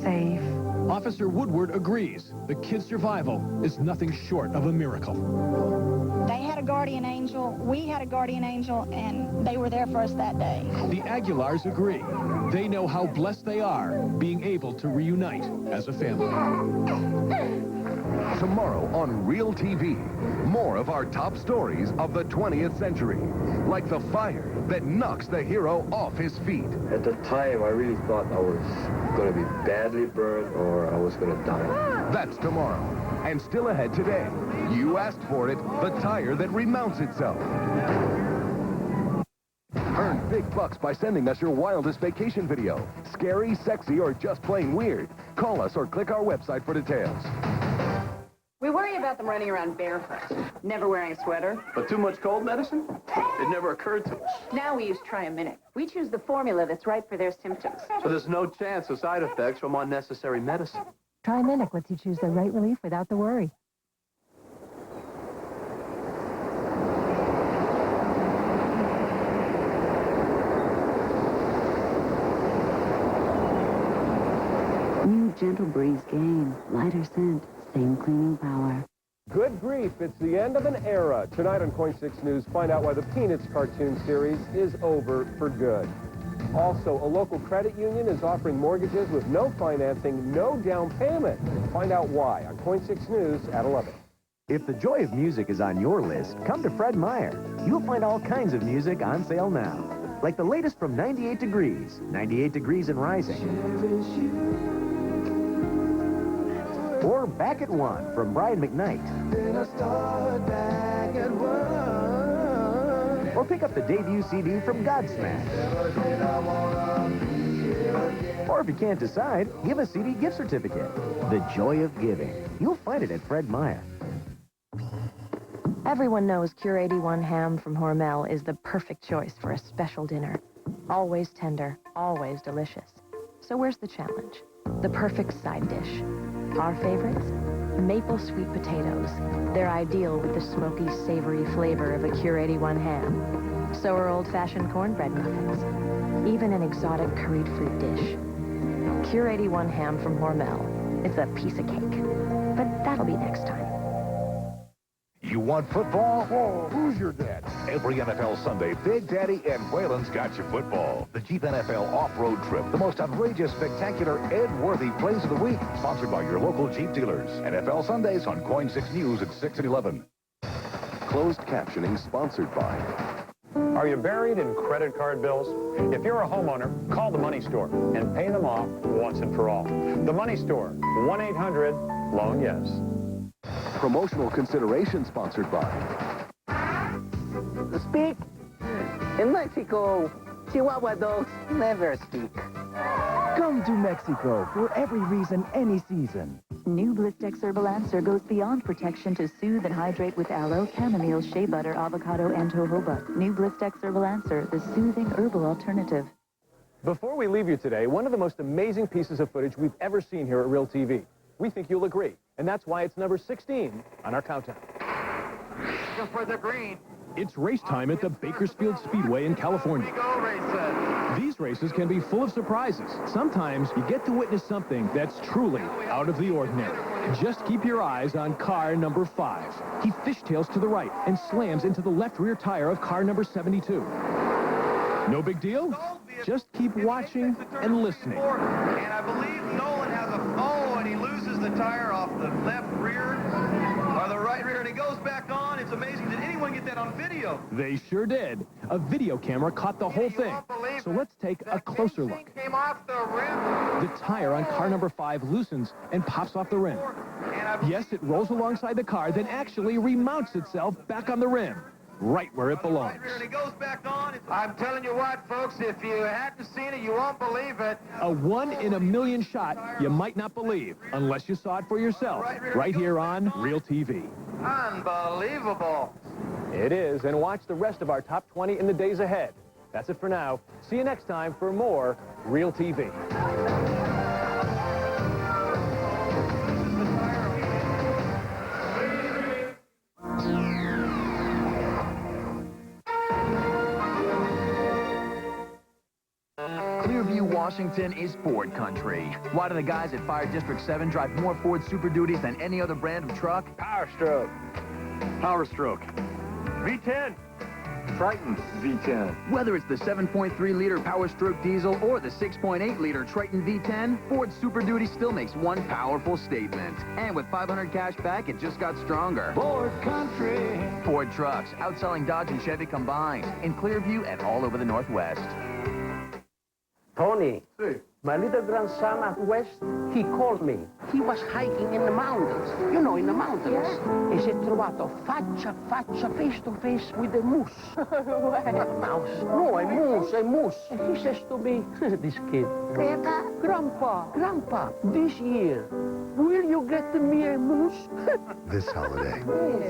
[SPEAKER 16] safe.
[SPEAKER 9] Officer Woodward agrees the kid's survival is nothing short of a miracle.
[SPEAKER 1] They had a guardian angel, we had a guardian angel, and they were there for us that day.
[SPEAKER 9] The Aguilars agree. They know how blessed they are being able to reunite as a family.
[SPEAKER 31] Tomorrow on Real TV, more of our top stories of the 20th century, like the fire that knocks the hero off his feet.
[SPEAKER 22] At the time, I really thought I was going to be badly burned or I was going to die.
[SPEAKER 31] That's tomorrow. And still ahead today, you asked for it, the tire that remounts itself. Earn big bucks by sending us your wildest vacation video. Scary, sexy, or just plain weird. Call us or click our website for details.
[SPEAKER 23] We worry about them running around barefoot, never wearing a sweater.
[SPEAKER 25] But too much cold medicine? It never occurred to us.
[SPEAKER 23] Now we use Triaminic. We choose the formula that's right for their symptoms.
[SPEAKER 25] So there's no chance of side effects from unnecessary medicine.
[SPEAKER 27] Triaminic lets you choose the right relief without the worry.
[SPEAKER 3] gentle breeze gain. Lighter scent, same cleaning power.
[SPEAKER 31] Good grief, it's the end of an era. Tonight on KOIN 6 News, find out why the Peanuts cartoon series is over for good. Also, a local credit union is offering mortgages with no financing, no down payment. Find out why on KOIN 6 News at 11.
[SPEAKER 8] If the joy of music is on your list, come to Fred Meyer. You'll find all kinds of music on sale now. Like the latest from 98 Degrees, 98 Degrees and Rising. Or Back at One from Brian McKnight. Or pick up the debut CD from Godsmack. Or if you can't decide, give a CD gift certificate. The joy of giving. You'll find it at Fred Meyer.
[SPEAKER 27] Everyone knows Cure 81 ham from Hormel is the perfect choice for a special dinner. Always tender, always delicious. So where's the challenge? The perfect side dish. Our favorites? Maple sweet potatoes. They're ideal with the smoky, savory flavor of a Cure 81 ham. So are old-fashioned cornbread muffins. Even an exotic curried fruit dish. Cure 81 ham from Hormel. It's a piece of cake. But that'll be next time.
[SPEAKER 31] You want football? Oh, who's your dad?
[SPEAKER 4] Every NFL Sunday, Big Daddy and Waylon's got your football. The Jeep NFL Off-Road Trip, the most outrageous, spectacular, Ed-worthy plays of the week. Sponsored by your local Jeep dealers. NFL Sundays on KOIN 6 News at 6 and 11.
[SPEAKER 19] Closed captioning sponsored by...
[SPEAKER 5] Are you buried in credit card bills? If you're a homeowner, call the Money Store and pay them off once and for all. The Money Store, 1-800-LOAN-YES.
[SPEAKER 19] Promotional consideration sponsored by...
[SPEAKER 10] Speak. In Mexico, Chihuahua dogs never speak.
[SPEAKER 11] Come to Mexico for every reason, any season.
[SPEAKER 12] New Blistex Herbal Answer goes beyond protection to soothe and hydrate with aloe, chamomile, shea butter, avocado, and jojoba. New Blistex Herbal Answer, the soothing herbal alternative.
[SPEAKER 2] Before we leave you today, one of the most amazing pieces of footage we've ever seen here at Real TV. We think you'll agree, and that's why it's number 16 on our countdown.
[SPEAKER 7] Go for the green.
[SPEAKER 9] It's race time at the Bakersfield Speedway in California.
[SPEAKER 7] Go races.
[SPEAKER 9] These races can be full of surprises. Sometimes you get to witness something that's truly out of the ordinary. Just keep your eyes on car number 5. He fishtails to the right and slams into the left rear tire of car number 72. No big deal. Just keep watching and listening.
[SPEAKER 7] And I believe Nolan has and he loses the tire off the left rear or the right rear, and it goes back on. It's amazing. Did anyone get that on video?
[SPEAKER 9] They sure did. A video camera caught the whole thing. So let's take a closer look.
[SPEAKER 7] Came off the rim.
[SPEAKER 9] The tire on car number 5 loosens and pops off the rim. Yes, it rolls alongside the car, then actually remounts itself back on the rim. Right where it belongs.
[SPEAKER 7] And it goes back on. I'm telling you what, folks, if you hadn't seen it, you won't believe it.
[SPEAKER 9] A 1 in a million shot you might not believe unless you saw it for yourself. Right here on Real TV.
[SPEAKER 7] Unbelievable.
[SPEAKER 2] It is, and watch the rest of our top 20 in the days ahead. That's it for now. See you next time for more Real TV.
[SPEAKER 13] Clearview, Washington is Ford country. Why do the guys at Fire District 7 drive more Ford Super Duties than any other brand of truck?
[SPEAKER 4] Power Stroke. Power Stroke.
[SPEAKER 7] V10.
[SPEAKER 4] Triton V10.
[SPEAKER 13] Whether it's the 7.3-liter Power Stroke diesel or the 6.8-liter Triton V10, Ford Super Duty still makes one powerful statement. And with $500 cash back, it just got stronger.
[SPEAKER 7] Ford country.
[SPEAKER 13] Ford trucks, outselling Dodge and Chevy combined, in Clearview and all over the Northwest.
[SPEAKER 10] Tony, my little grandson at West, he called me. He was hiking in the mountains. You know, in the mountains. Yeah. E si è trovato faccia a faccia, face to face with a moose.
[SPEAKER 21] What?
[SPEAKER 10] Not a mouse. No, a moose, a moose. And he says to me, this kid, Grandpa, this year, will you get me a moose?
[SPEAKER 15] This holiday,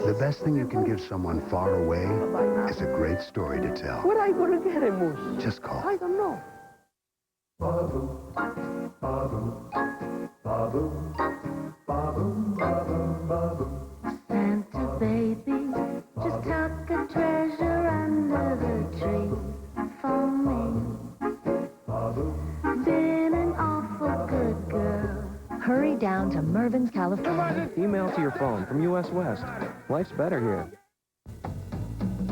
[SPEAKER 15] the best thing you can give someone far away is a great story to tell.
[SPEAKER 10] Where are you going to get a moose?
[SPEAKER 15] Just call.
[SPEAKER 10] I don't know.
[SPEAKER 7] Ba-boom, ba-boom, ba-boom, ba-boom, ba-boom, ba-boom.
[SPEAKER 17] Santa baby, just tuck a treasure under the tree for me. Been an awful good girl.
[SPEAKER 12] Hurry down to Mervyn's, California.
[SPEAKER 1] Email to your phone from US West. Life's better here.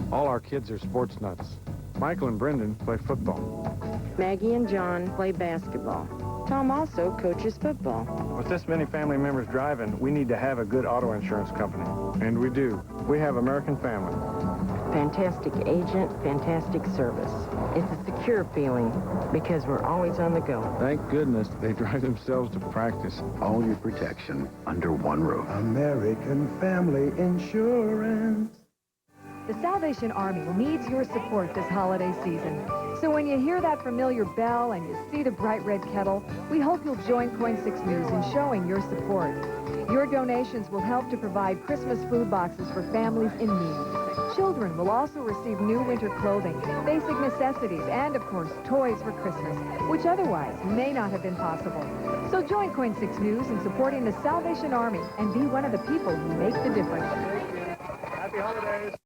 [SPEAKER 5] All our kids are sports nuts. Michael and Brendan play football.
[SPEAKER 6] Maggie and John play basketball. Tom also coaches football.
[SPEAKER 5] With this many family members driving, we need to have a good auto insurance company. And we do. We have American Family.
[SPEAKER 6] Fantastic agent, fantastic service. It's a secure feeling because we're always on the go.
[SPEAKER 5] Thank goodness they drive themselves to practice.
[SPEAKER 15] All your protection under one roof.
[SPEAKER 11] American Family Insurance.
[SPEAKER 14] The Salvation Army needs your support this holiday season. So when you hear that familiar bell and you see the bright red kettle, we hope you'll join KOIN 6 News in showing your support. Your donations will help to provide Christmas food boxes for families in need. Children will also receive new winter clothing, basic necessities, and, of course, toys for Christmas, which otherwise may not have been possible. So join KOIN 6 News in supporting the Salvation Army and be one of the people who make the difference.
[SPEAKER 2] Happy holidays.